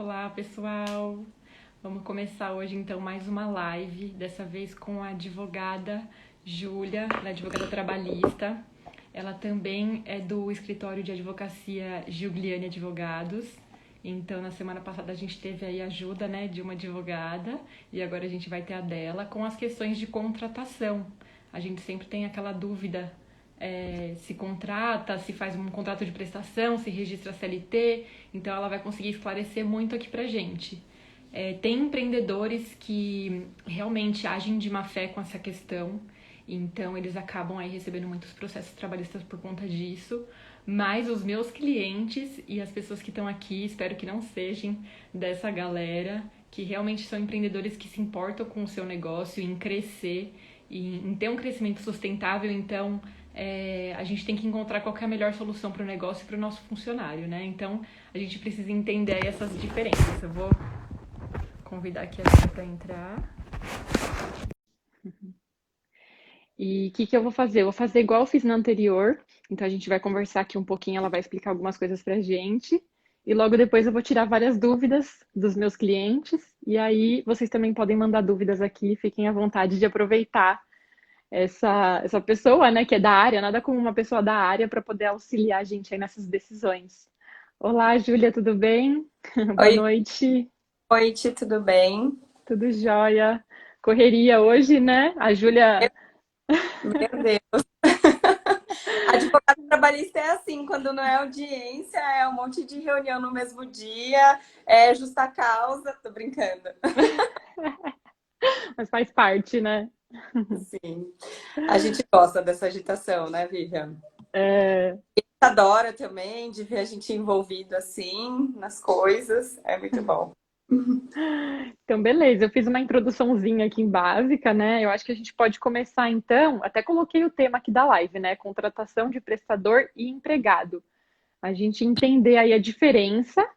Olá, pessoal! Vamos começar hoje então mais uma live, dessa vez com a advogada Júlia, ela é advogada trabalhista. Ela também é do escritório de advocacia Giuliani Advogados. Então, na semana passada a gente teve aí a ajuda, né, de uma advogada e agora a gente vai ter a dela com as questões de contratação. A gente sempre tem aquela dúvida se contrata, se faz um contrato de prestação, se registra CLT, então ela vai conseguir esclarecer muito aqui pra gente. Tem empreendedores que realmente agem de má fé com essa questão, então eles acabam aí recebendo muitos processos trabalhistas por conta disso, mas os meus clientes e as pessoas que estão aqui, espero que não sejam dessa galera, que realmente são empreendedores que se importam com o seu negócio, em crescer, em ter um crescimento sustentável, então a gente tem que encontrar qual que é a melhor solução para o negócio e para o nosso funcionário, né? Então, a gente precisa entender aí essas diferenças. Eu vou convidar aqui a Júlia para entrar. E o que eu vou fazer? Eu vou fazer igual eu fiz na anterior. Então, a gente vai conversar aqui um pouquinho, ela vai explicar algumas coisas pra gente. E logo depois eu vou tirar várias dúvidas dos meus clientes. E aí, vocês também podem mandar dúvidas aqui. Fiquem à vontade de aproveitar essa pessoa, né, que é da área, nada como uma pessoa da área para poder auxiliar a gente aí nessas decisões. Olá, Júlia, tudo bem? Boa Oi, noite, noite, tudo bem? tudo jóia? Correria hoje, né? A Júlia. Meu Deus. Advogado trabalhista é assim, quando não é audiência, é um monte de reunião no mesmo dia, é justa causa, tô brincando. Mas faz parte, né? Sim, a gente gosta dessa agitação, né, Vivian? É, Adora também de ver a gente envolvido assim nas coisas, é muito bom. Então, beleza, eu fiz uma introduçãozinha aqui básica, né? Eu acho que a gente pode começar então. Até coloquei o tema aqui da live, né? Contratação de prestador e empregado. A gente entender aí a diferença,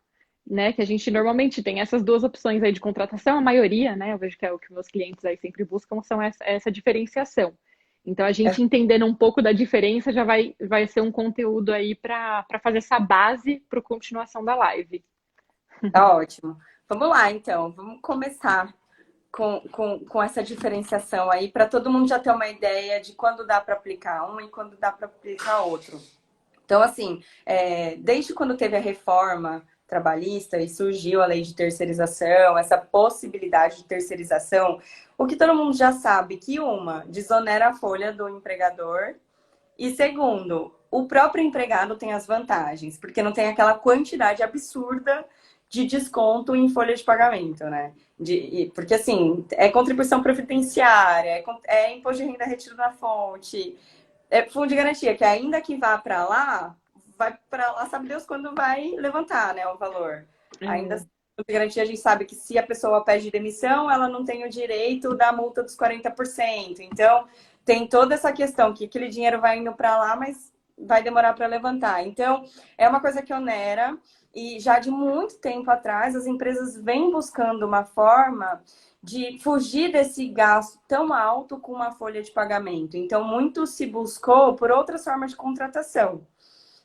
né? Que a gente normalmente tem essas duas opções aí de contratação, a maioria, né? Eu vejo que é o que meus clientes aí sempre buscam, são essa diferenciação. Então, a É, gente entendendo um pouco da diferença já vai ser um conteúdo aí para fazer essa base para a continuação da live. tá ótimo. Vamos lá, então, vamos começar com essa diferenciação aí, para todo mundo já ter uma ideia de quando dá para aplicar um e quando dá para aplicar outro. Então, assim, desde quando teve a reforma trabalhista e surgiu a lei de terceirização, essa possibilidade de terceirização, o que todo mundo já sabe, que uma, desonera a folha do empregador, e segundo, o próprio empregado tem as vantagens, porque não tem aquela quantidade absurda de desconto em folha de pagamento, né? Porque, assim, é contribuição previdenciária, é imposto de renda retido na fonte, é fundo de garantia, que ainda que vá para lá, vai para lá, sabe Deus quando vai levantar, né, o valor. Ainda É. assim, fundo de garantia, a gente sabe que se a pessoa pede demissão, ela não tem o direito da multa dos 40%. Então, tem toda essa questão que aquele dinheiro vai indo para lá, mas vai demorar para levantar. Então, é uma coisa que onera. E já de muito tempo atrás, as empresas vêm buscando uma forma de fugir desse gasto tão alto com uma folha de pagamento. Então, muito se buscou por outras formas de contratação.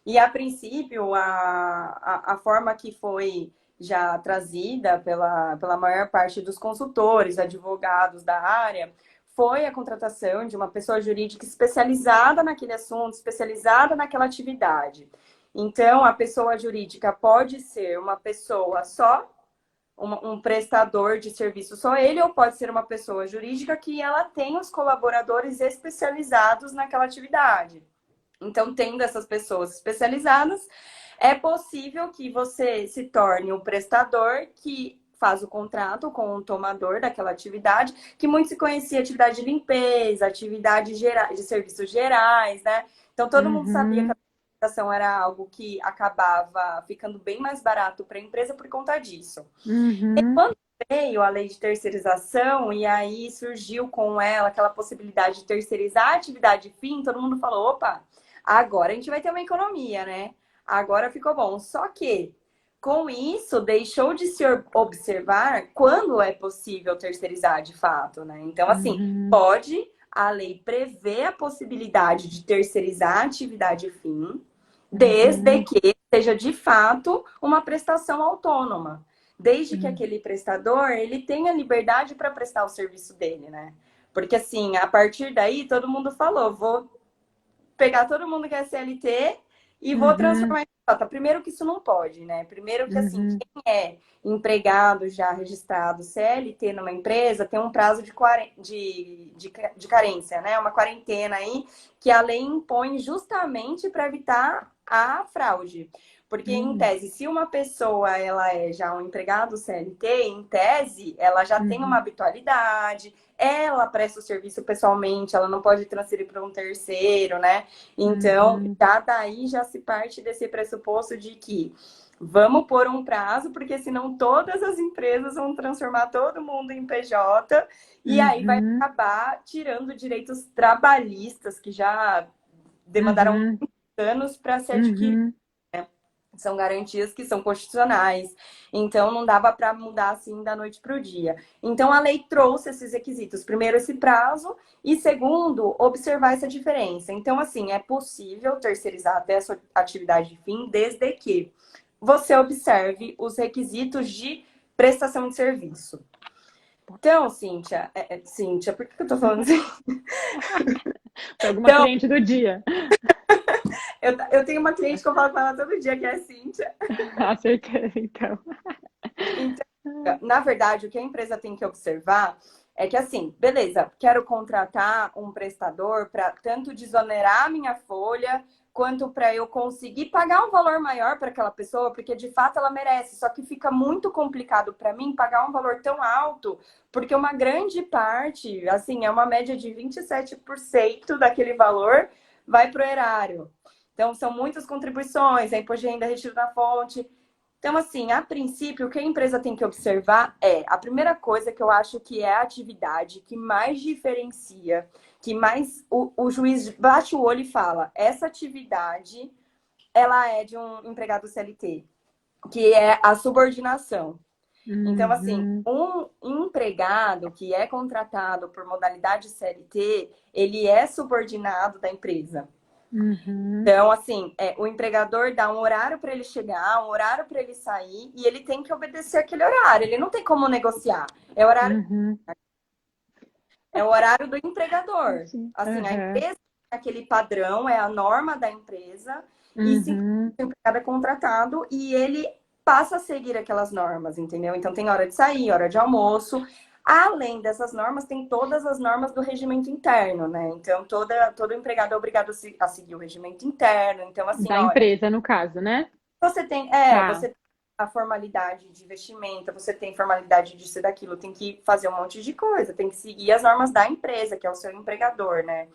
E, a princípio, a forma que foi já trazida pela maior parte dos consultores, advogados da área, foi a contratação de uma pessoa jurídica especializada naquele assunto, especializada naquela atividade. Então, a pessoa jurídica pode ser uma pessoa só, um prestador de serviço só ele, ou pode ser uma pessoa jurídica que ela tem os colaboradores especializados naquela atividade. Então, tendo essas pessoas especializadas, é possível que você se torne um prestador que faz o contrato com o tomador daquela atividade, que muito se conhecia atividade de limpeza, atividade de serviços gerais, né? Então, todo mundo sabia que a Uhum, contratação era algo que acabava ficando bem mais barato para a empresa por conta disso. uhum, Veio a lei de terceirização e aí surgiu com ela aquela possibilidade de terceirizar a atividade fim, todo mundo falou, opa, agora a gente vai ter uma economia, né? Agora ficou bom. Só que com isso deixou de se observar quando é possível terceirizar de fato, né? Então, assim, uhum, pode a lei prevê a possibilidade de terceirizar a atividade fim, desde uhum, que seja de fato uma prestação autônoma. desde que aquele prestador, ele tenha liberdade para prestar o serviço dele, né? Porque assim, a partir daí, todo mundo falou, vou pegar todo mundo que é CLT e vou Uhum, transformar em PJ. Primeiro que isso não pode, né? Primeiro que assim, uhum, quem é empregado já registrado CLT numa empresa tem um prazo de carência, né? Uma quarentena aí que a lei impõe justamente para evitar a fraude. Porque, em uhum, tese, se uma pessoa ela é já um empregado CLT, em tese, ela já tem uma uhum, habitualidade, ela presta o serviço pessoalmente, ela não pode transferir para um terceiro, né? Então, uhum, já daí já se parte desse pressuposto de que vamos pôr um prazo, porque senão todas as empresas vão transformar todo mundo em PJ e aí vai uhum, acabar tirando direitos trabalhistas que já demandaram uhum, anos para ser adquiridos. uhum, São garantias que são constitucionais. Então, não dava para mudar assim da noite para o dia. Então, a lei trouxe esses requisitos. Primeiro, esse prazo. E segundo, observar essa diferença. Então, assim, é possível terceirizar até a sua atividade de fim, desde que você observe os requisitos de prestação de serviço. Então, Cíntia, Cíntia, por que eu tô falando assim? Foi alguma Então, cliente do dia. eu tenho uma cliente que eu falo com ela todo dia, que é a Cíntia. Acertei, então. Então, na verdade, o que a empresa tem que observar é que, assim, beleza, quero contratar um prestador para tanto desonerar a minha folha, quanto para eu conseguir pagar um valor maior para aquela pessoa, porque de fato ela merece. Só que fica muito complicado para mim pagar um valor tão alto, porque uma grande parte, assim, é uma média de 27% daquele valor vai para o erário. Então, são muitas contribuições, é imposto de renda retido na fonte. Então, assim, a princípio, o que a empresa tem que observar é a primeira coisa que eu acho que é a atividade que mais diferencia, que mais o juiz bate o olho e fala, essa atividade ela é de um empregado CLT, que é a subordinação. Então, assim, Uhum, um empregado que é contratado por modalidade CLT, ele é subordinado da empresa. uhum, Então, assim, o empregador dá um horário para ele chegar, um horário para ele sair, e ele tem que obedecer aquele horário. Ele não tem como negociar. uhum. É o horário do empregador. Sim. Assim, a Aham. empresa tem aquele padrão, é a norma da empresa, e sim, Uhum, o empregado é contratado e ele passa a seguir aquelas normas, entendeu? Então tem hora de sair, hora de almoço. Além dessas normas, tem todas as normas do regimento interno, né? Então, todo empregado é obrigado a seguir o regimento interno. Então, assim, da olha, empresa, no caso, né? você Tá. tem a formalidade de vestimenta, você tem formalidade disso e daquilo, tem que fazer um monte de coisa, tem que seguir as normas da empresa, que é o seu empregador, né?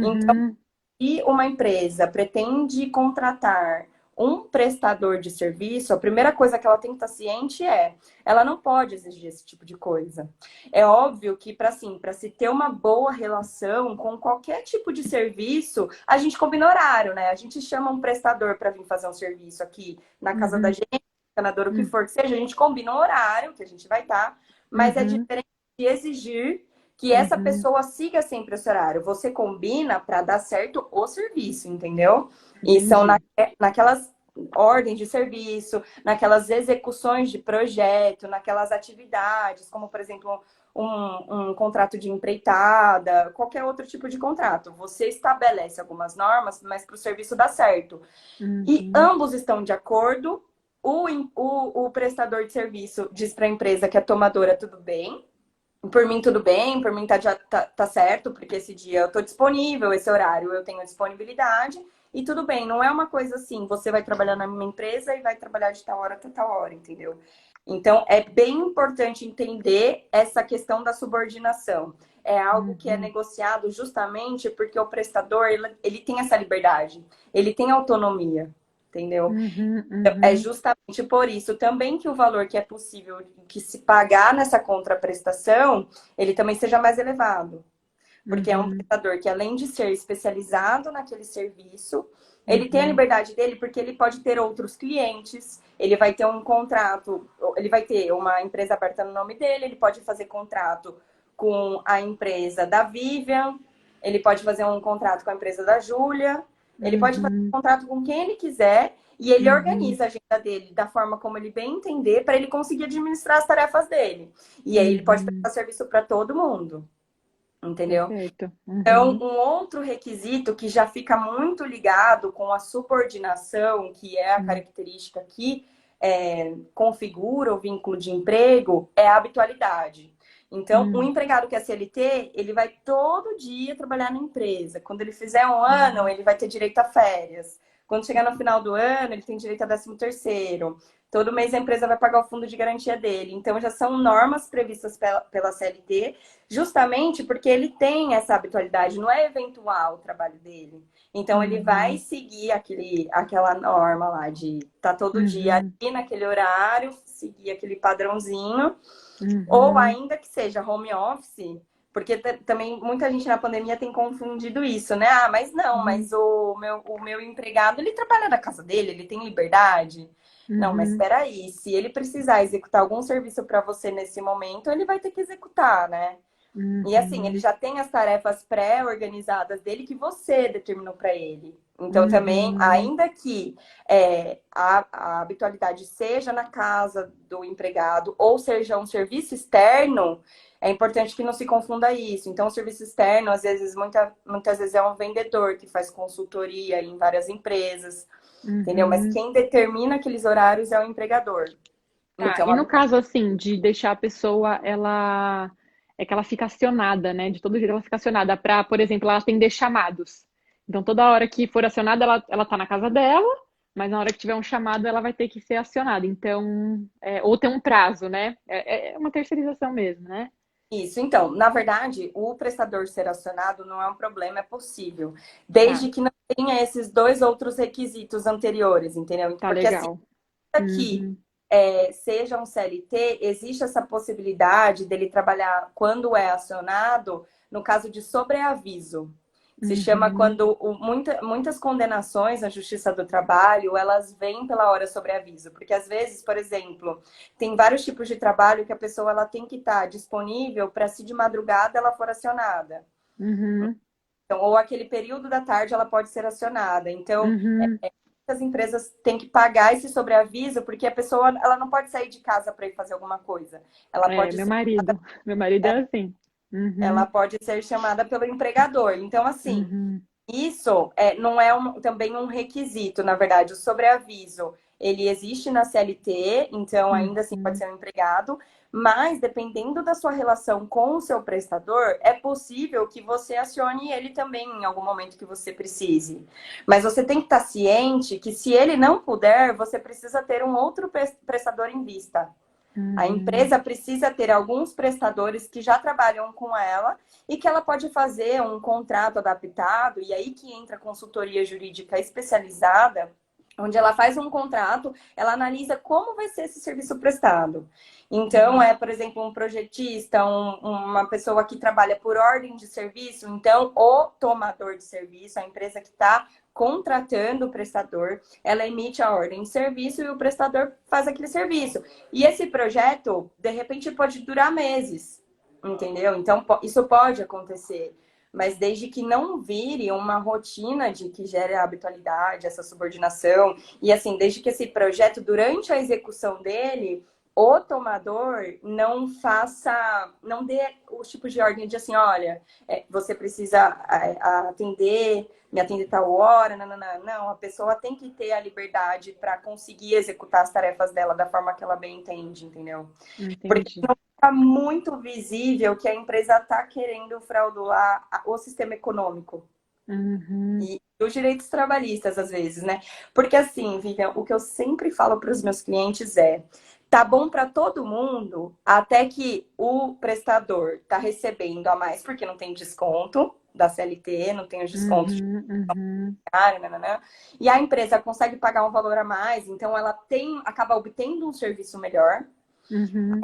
Então, Uhum, se uma empresa pretende contratar um prestador de serviço, a primeira coisa que ela tem que estar ciente é, ela não pode exigir esse tipo de coisa. É óbvio que para assim, para se ter uma boa relação com qualquer tipo de serviço, a gente combina horário, né? A gente chama um prestador para vir fazer um serviço aqui na casa da uhum, gente, encanador, o que uhum, for que seja, a gente combina um horário que a gente vai estar, mas é uhum, diferente de exigir que essa uhum, pessoa siga sempre esse horário. Você combina para dar certo o serviço, entendeu? E são entendi. naquelas ordens de serviço, naquelas execuções de projeto, naquelas atividades, como, por exemplo, um contrato de empreitada, qualquer outro tipo de contrato. Você estabelece algumas normas, mas para o serviço dar certo. E Uhum, ambos estão de acordo. O prestador de serviço diz para a empresa que é tomadora, tudo bem, por mim tudo bem, por mim tá certo, porque esse dia eu tô disponível, esse horário eu tenho disponibilidade, e tudo bem, não é uma coisa assim, você vai trabalhar na minha empresa e vai trabalhar de tal hora até tal hora, entendeu? Então, é bem importante entender essa questão da subordinação. É algo que é uhum, negociado justamente porque o prestador, ele tem essa liberdade, ele tem autonomia, entendeu? uhum, É uhum, justamente por isso também que o valor que é possível que se pagar nessa contraprestação, ele também seja mais elevado. Porque é um uhum, prestador que, além de ser especializado naquele serviço, ele tem a uhum, liberdade dele porque ele pode ter outros clientes, ele vai ter um contrato, ele vai ter uma empresa aberta no nome dele, ele pode fazer contrato com a empresa da Vivian, ele pode fazer um contrato com a empresa da Júlia, ele pode fazer uhum, um contrato com quem ele quiser e ele Uhum. organiza a agenda dele da forma como ele bem entender para ele conseguir administrar as tarefas dele. E aí ele pode Uhum. prestar serviço para todo mundo, entendeu? Perfeito. Então, Uhum. um outro requisito que já fica muito ligado com a subordinação, que é a Uhum. característica que configura o vínculo de emprego, é a habitualidade. Então, o Uhum. empregado que é CLT, ele vai todo dia trabalhar na empresa. Quando ele fizer um ano, Uhum. ele vai ter direito a férias. Quando chegar no final do ano, ele tem direito a 13º. Todo mês a empresa vai pagar o fundo de garantia dele. Então, já são normas previstas pela CLT, justamente porque ele tem essa habitualidade, não é eventual o trabalho dele. Então, ele vai Uhum. seguir aquela norma lá de estar todo dia Uhum. ali naquele horário, seguir aquele padrãozinho, ou Uhum. ainda que seja home office, porque também muita gente na pandemia tem confundido isso, né? Ah, mas não, Uhum. mas o meu empregado, ele trabalha na casa dele, ele tem liberdade. Não, mas Uhum. espera aí, se ele precisar executar algum serviço para você nesse momento, ele vai ter que executar, né? E assim, ele Uhum. já tem as tarefas pré-organizadas dele que você determinou para ele. Então, também, Uhum. ainda que a habitualidade seja na casa do empregado ou seja um serviço externo, é importante que não se confunda isso. Então, o serviço externo, às vezes, muitas vezes é um vendedor que faz consultoria em várias empresas, entendeu? Mas Uhum. quem determina aqueles horários é o empregador. Tá, Então, e no caso assim, de deixar a pessoa, ela é que ela fica acionada, né? De todo jeito ela fica acionada para, por exemplo, ela atender chamados. Então toda hora que for acionada, ela tá na casa dela, mas na hora que tiver um chamado, ela vai ter que ser acionada. Então, ou tem um prazo, né? É uma terceirização mesmo, né? isso, então, na verdade, o prestador ser acionado não é um problema, é possível, Tá, desde que não tenha esses dois outros requisitos anteriores, entendeu? tá Porque assim, legal. aqui Uhum, seja um CLT, existe essa possibilidade dele trabalhar quando é acionado, no caso de sobreaviso. Se chama uhum, quando muitas condenações na Justiça do Trabalho, elas vêm pela hora sobreaviso. Porque às vezes, por exemplo, tem vários tipos de trabalho que a pessoa ela tem que estar disponível para se de madrugada ela for acionada. uhum, Então, ou aquele período da tarde ela pode ser acionada. Então, uhum. as empresas têm que pagar esse sobreaviso porque a pessoa ela não pode sair de casa para ir fazer alguma coisa. Ela É, pode meu ser, marido. Meu marido é assim. Uhum, ela pode ser chamada pelo empregador. Então, assim, uhum, isso não é também um requisito, na verdade. O sobreaviso, ele existe na CLT, então ainda assim pode uhum. ser um empregado, mas dependendo da sua relação com o seu prestador, é possível que você acione ele também em algum momento que você precise. Mas você tem que estar ciente que se ele não puder, você precisa ter um outro prestador em vista. A Uhum. empresa precisa ter alguns prestadores que já trabalham com ela e que ela pode fazer um contrato adaptado, e aí que entra a consultoria jurídica especializada, onde ela faz um contrato, ela analisa como vai ser esse serviço prestado. Então, Uhum. por exemplo, um projetista, uma pessoa que trabalha por ordem de serviço, então o tomador de serviço, a empresa que está contratando o prestador, ela emite a ordem de serviço e o prestador faz aquele serviço. E esse projeto, de repente, pode durar meses, entendeu? Então, isso pode acontecer. Mas desde que não vire uma rotina de que gere a habitualidade, essa subordinação, e assim, desde que esse projeto, durante a execução dele, o tomador não faça, não dê os tipos de ordem de assim, olha, você precisa atender, me atender tal hora, não, não, não. Não, a pessoa tem que ter a liberdade para conseguir executar as tarefas dela da forma que ela bem entende, entendeu? Porque Entendi. não fica muito visível que a empresa está querendo fraudular o sistema econômico Uhum. e os direitos trabalhistas, às vezes, né? Porque assim, Vivian, o que eu sempre falo para os meus clientes tá bom para todo mundo, até que o prestador está recebendo a mais porque não tem desconto da CLT, não tem os descontos Uhum. Uhum. área, nananã, e a empresa consegue pagar um valor a mais, então ela acaba obtendo um serviço melhor. Uhum.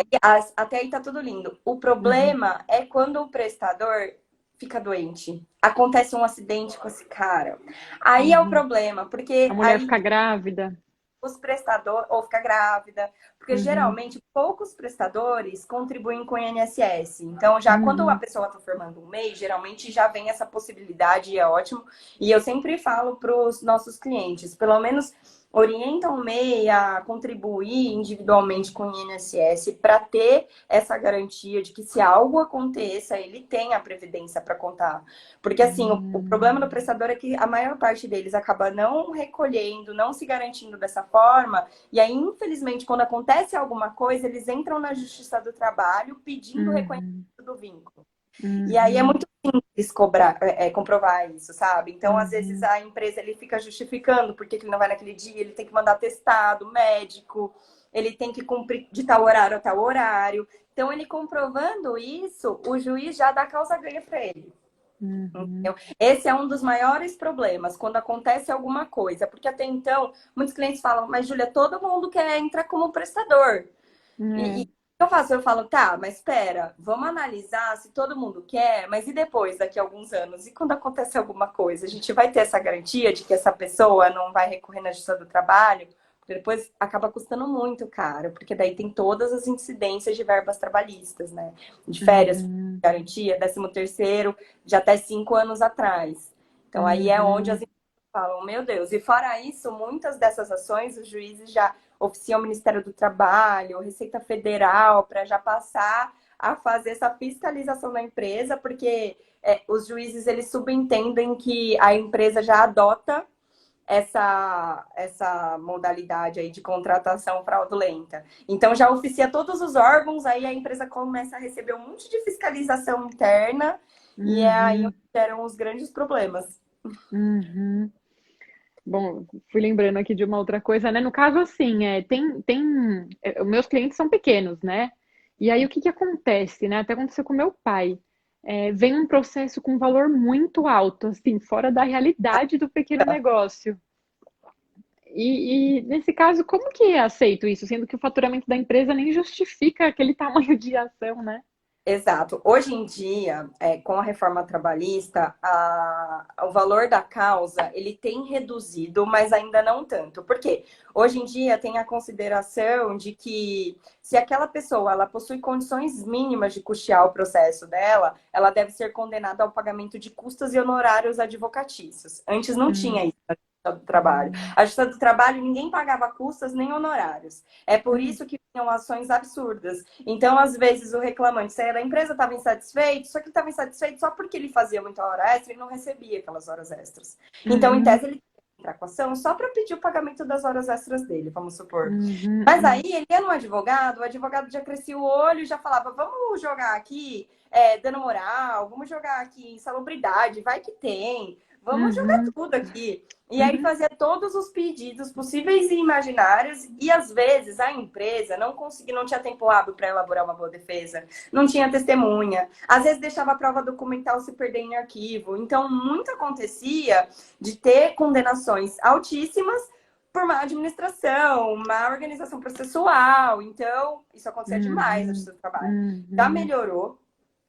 Até aí tá tudo lindo. O Uhum. problema é quando o prestador fica doente. Acontece um acidente com esse cara. Aí é o Uhum. problema, A porque mulher aí fica grávida. os prestadores, ou fica grávida, porque Uhum. geralmente poucos prestadores contribuem com o INSS. Então, já quando a Uhum. pessoa está formando um mês, geralmente já vem essa possibilidade e é ótimo. E eu sempre falo para os nossos clientes, pelo menos orientam o MEI a contribuir individualmente com o INSS para ter essa garantia de que se algo aconteça, ele tem a previdência para contar. Porque assim, o problema do prestador é que a maior parte deles acaba não recolhendo, não se garantindo dessa forma, e aí, infelizmente, quando acontece alguma coisa, eles entram na Justiça do Trabalho pedindo reconhecimento do vínculo. E aí é muito simples comprovar isso, sabe? Então, às vezes, a empresa ele fica justificando por que ele não vai naquele dia, ele tem que mandar atestado médico, ele tem que cumprir de tal horário a tal horário. Então, ele comprovando isso, o juiz já dá causa ganha para ele. Então, esse é um dos maiores problemas, quando acontece alguma coisa. Porque até então, muitos clientes falam, mas Júlia, todo mundo quer entrar como prestador. E eu faço, eu falo, tá, mas espera, vamos analisar se todo mundo quer, mas e depois, daqui a alguns anos? E quando acontecer alguma coisa? A gente vai ter essa garantia de que essa pessoa não vai recorrer na Justiça do Trabalho? Porque depois acaba custando muito caro, porque daí tem todas as incidências de verbas trabalhistas, né? De férias, garantia, 13º, de até 5 anos atrás. Então aí é onde as empresas falam, meu Deus. E fora isso, muitas dessas ações, os juízes já oficiam o Ministério do Trabalho, Receita Federal, para já passar a fazer essa fiscalização da empresa, porque os juízes eles subentendem que a empresa já adota essa modalidade aí de contratação fraudulenta. Então já oficia todos os órgãos, aí a empresa começa a receber um monte de fiscalização interna e é aí onde geram os grandes problemas. Bom, fui lembrando aqui de uma outra coisa, né? No caso, assim, os meus clientes são pequenos, né? E aí o que que acontece, né? Até aconteceu com meu pai. Vem um processo com valor muito alto, assim, fora da realidade do pequeno negócio. E nesse caso, como que é aceito isso, sendo que o faturamento da empresa nem justifica aquele tamanho de ação, né? Exato. Hoje em dia, com a reforma trabalhista, o valor da causa ele tem reduzido, mas ainda não tanto. Por quê? Hoje em dia tem a consideração de que se aquela pessoa ela possui condições mínimas de custear o processo dela, ela deve ser condenada ao pagamento de custas e honorários advocatícios. Antes não tinha isso. Do Trabalho. A Justiça do Trabalho, ninguém pagava custas nem honorários. É por isso que tinham ações absurdas. Então, às vezes, o reclamante saía da empresa, estava insatisfeito, só que ele estava insatisfeito só porque ele fazia muita hora extra e não recebia aquelas horas extras. Então, em tese, ele entrar com a ação só para pedir o pagamento das horas extras dele, vamos supor. Mas aí ele ia no advogado, o advogado já crescia o olho e já falava, vamos jogar aqui dano moral, vamos jogar aqui insalubridade, vai que tem. Vamos jogar tudo aqui. E aí fazia todos os pedidos possíveis e imaginários. E às vezes a empresa não tinha tempo hábil para elaborar uma boa defesa, não tinha testemunha. Às vezes deixava a prova documental se perder em arquivo. Então, muito acontecia de ter condenações altíssimas por má administração, má organização processual. Então, isso acontecia demais no Justiça do Trabalho. Já melhorou.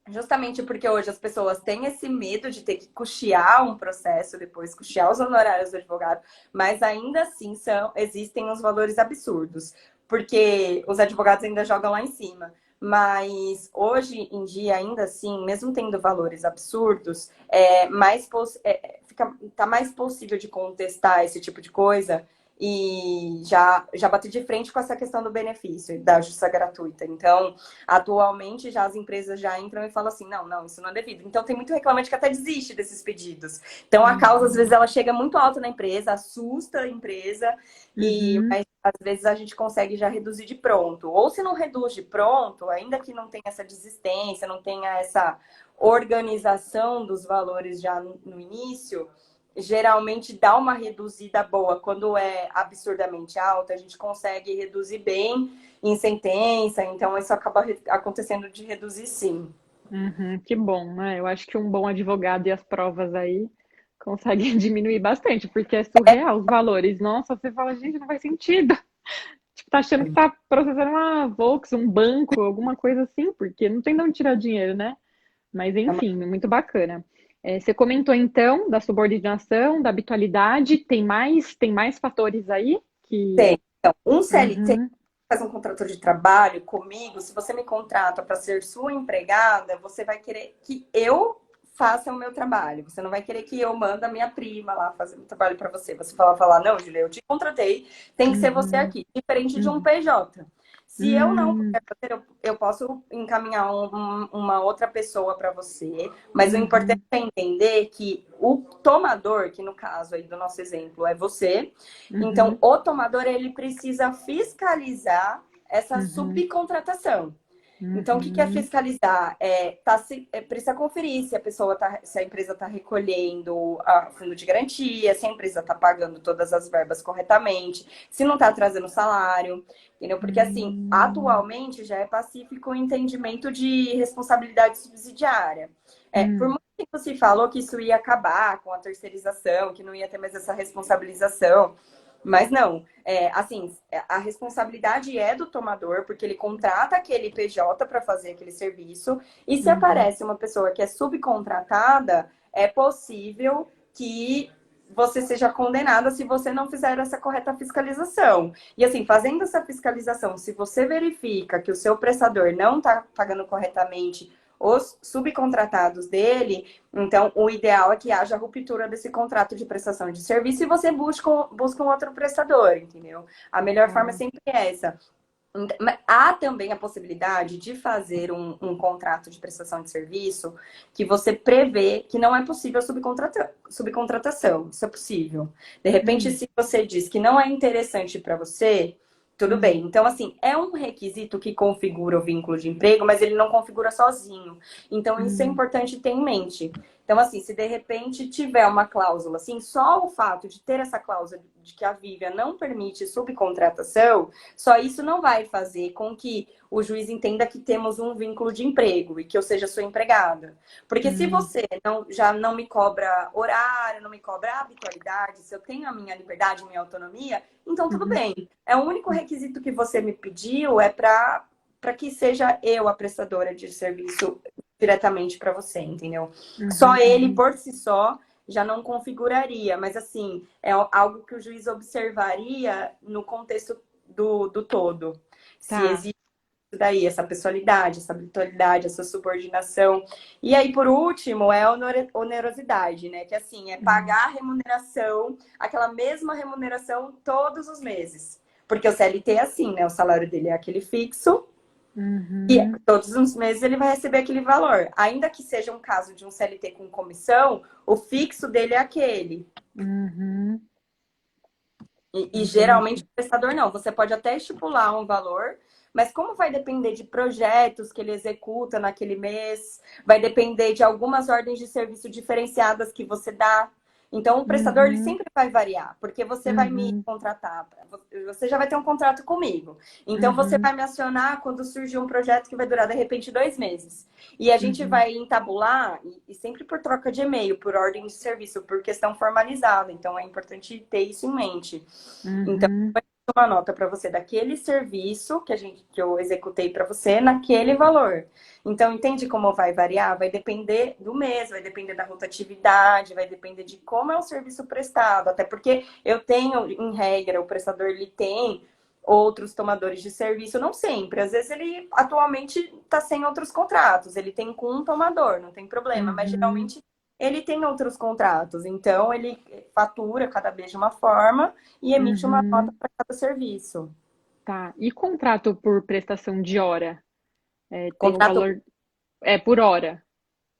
Justamente porque hoje as pessoas têm esse medo de ter que custear um processo depois, custear os honorários do advogado, mas ainda assim existem uns valores absurdos, porque os advogados ainda jogam lá em cima. Mas hoje em dia, ainda assim, mesmo tendo valores absurdos, tá mais possível de contestar esse tipo de coisa e já bati de frente com essa questão do benefício da justiça gratuita. Então, atualmente, já as empresas já entram e falam assim, não, isso não é devido. Então, tem muito reclamante que até desiste desses pedidos. Então, a causa, às vezes, ela chega muito alta na empresa, assusta a empresa, mas às vezes a gente consegue já reduzir de pronto. Ou se não reduz de pronto, ainda que não tenha essa desistência, não tenha essa organização dos valores já no início, geralmente dá uma reduzida boa. Quando é absurdamente alta, a gente consegue reduzir bem em sentença, então isso acaba acontecendo de reduzir sim. Que bom, né? Eu acho que um bom advogado e as provas aí conseguem diminuir bastante, porque é surreal os valores. Nossa, você fala, gente, não faz sentido. Tipo, tá achando que tá processando uma Volks, um banco, alguma coisa assim, porque não tem de onde tirar dinheiro, né? Mas enfim, muito bacana. Você comentou então da subordinação, da habitualidade, tem mais fatores aí que. Tem. Então, um CLT Uhum, faz um contrato de trabalho comigo, se você me contrata para ser sua empregada, você vai querer que eu faça o meu trabalho. Você não vai querer que eu mande a minha prima lá fazer o trabalho para você. Você falar, não, Julia, eu te contratei, tem que ser você Uhum. aqui. Diferente de um Uhum. PJ. Se eu não Uhum. puder fazer, eu posso encaminhar uma outra pessoa para você, mas o importante Uhum. é entender que o tomador, que no caso aí do nosso exemplo é você, então Uhum. o tomador ele precisa fiscalizar essa Uhum. subcontratação. Então, o que é Uhum. fiscalizar? Precisa conferir se a pessoa se a empresa está recolhendo a fundo de garantia, se a empresa está pagando todas as verbas corretamente, se não está atrasando salário, entendeu? Porque, assim, Uhum. atualmente já é pacífico o entendimento de responsabilidade subsidiária. Por Uhum. muito tempo se falou que isso ia acabar com a terceirização, que não ia ter mais essa responsabilização. Mas não, assim, a responsabilidade é do tomador, porque ele contrata aquele PJ para fazer aquele serviço, e se Uhum. aparece uma pessoa que é subcontratada, é possível que você seja condenada se você não fizer essa correta fiscalização. E assim, fazendo essa fiscalização, se você verifica que o seu prestador não está pagando corretamente os subcontratados dele, então o ideal é que haja ruptura desse contrato de prestação de serviço e você busca um outro prestador, entendeu? A melhor forma Tá. sempre é essa. Há também a possibilidade de fazer um contrato de prestação de serviço que você prevê que não é possível subcontratação. Isso é possível. De repente, Hum. se você diz que não é interessante para você, tudo bem. Então, assim, é um requisito que configura o vínculo de emprego, mas ele não configura sozinho. Então, isso é Hum. importante ter em mente. Então, assim, se de repente tiver uma cláusula, assim, só o fato de ter essa cláusula de que a Vívia não permite subcontratação, só isso não vai fazer com que o juiz entenda que temos um vínculo de emprego e que eu seja sua empregada. Porque se Hum. você já não me cobra horário, não me cobra habitualidade, se eu tenho a minha liberdade, minha autonomia, então tudo Uhum. bem. É o único requisito que você me pediu é para que seja eu a prestadora de serviço diretamente para você, entendeu? Só Uhum. ele Uhum. por si só já não configuraria, mas assim, é algo que o juiz observaria no contexto do todo. Se Tá. existe isso daí, essa pessoalidade, essa habitualidade, essa subordinação. E aí, por último, é a onerosidade, né? Que assim, é Hum. pagar a remuneração, aquela mesma remuneração todos os meses. Porque o CLT é assim, né? O salário dele é aquele fixo e Uhum. todos os meses ele vai receber aquele valor. Ainda que seja um caso de um CLT com comissão, o fixo dele é aquele. Uhum. E geralmente Entendi. o prestador não. Você pode até estipular um valor, mas como vai depender de projetos que ele executa naquele mês, vai depender de algumas ordens de serviço diferenciadas que você dá. Então, o prestador ele Uhum. sempre vai variar, porque você vai me Uhum. contratar, você já vai ter um contrato comigo. Então, você Uhum. vai me acionar quando surgir um projeto que vai durar, de repente, 2 meses. E a gente Uhum. vai entabular, e sempre por troca de e-mail, por ordem de serviço, por questão formalizada. Então, é importante ter isso em mente. Então, Uhum. uma nota para você daquele serviço que eu executei para você naquele valor. Então, entende como vai variar? Vai depender do mês, vai depender da rotatividade, vai depender de como é o serviço prestado. Até porque eu tenho, em regra, o prestador ele tem outros tomadores de serviço, não sempre. Às vezes ele atualmente está sem outros contratos, ele tem com um tomador, não tem problema, mas Uhum. geralmente ele tem outros contratos, então ele fatura cada vez de uma forma e emite uma nota Uhum. para cada serviço. Tá. E contrato por prestação de hora? É, tem um Contrato. valor. É por hora.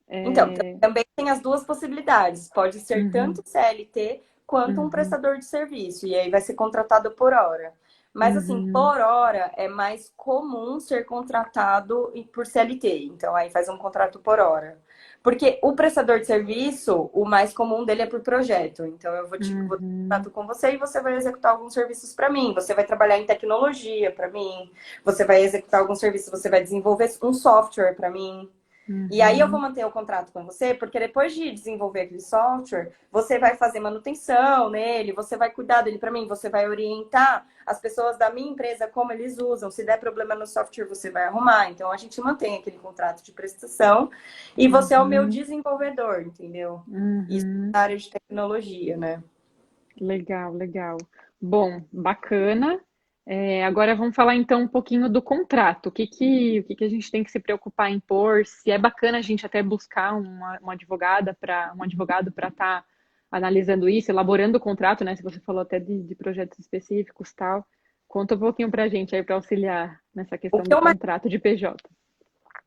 Então, É... também tem as duas possibilidades. Pode ser Uhum. tanto CLT quanto um Uhum. prestador de serviço. E aí vai ser contratado por hora. Mas, assim, Uhum. por hora é mais comum ser contratado por CLT. Então, aí faz um contrato por hora. Porque o prestador de serviço, o mais comum dele é por projeto. Então, vou ter Uhum. contrato com você e você vai executar alguns serviços para mim. Você vai trabalhar em tecnologia para mim. Você vai executar alguns serviços, você vai desenvolver um software para mim. E aí eu vou Uhum. manter o contrato com você, porque depois de desenvolver aquele software, você vai fazer manutenção nele, você vai cuidar dele para mim, você vai orientar as pessoas da minha empresa como eles usam. Se der problema no software, você vai arrumar. Então a gente mantém aquele contrato de prestação e você é o meu Uhum. desenvolvedor, entendeu? Isso Uhum. na área de tecnologia, né? Legal, legal. Bom, bacana. Agora vamos falar então um pouquinho do contrato. O que que a gente tem que se preocupar em pôr? Se é bacana a gente até buscar uma advogada para um advogado para estar analisando isso, elaborando o contrato, né? Se você falou até de projetos específicos, tal. Conta um pouquinho para a gente aí para auxiliar nessa O questão que do eu contrato de PJ.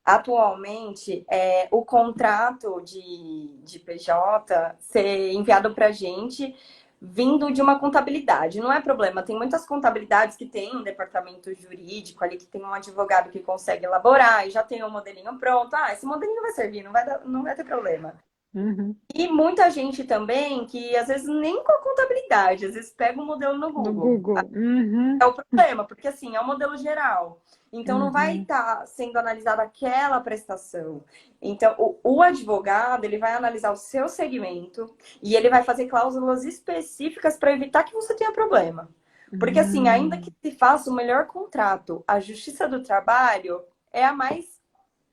atualmente é o contrato de PJ ser enviado para a gente vindo de uma contabilidade. Não é problema, tem muitas contabilidades que tem um departamento jurídico ali, que tem um advogado que consegue elaborar e já tem um modelinho pronto. Ah, esse modelinho vai servir, não vai ter problema. Uhum. E muita gente também que às vezes nem com a contabilidade, às vezes pega um modelo no No Google. Google. Uhum. É o problema, porque assim, é um modelo geral. Então, não vai Uhum. estar sendo analisada aquela prestação. Então, o advogado, ele vai analisar o seu segmento e ele vai fazer cláusulas específicas para evitar que você tenha problema. Porque assim, ainda que Uhum. se faça o melhor contrato, a Justiça do Trabalho é a mais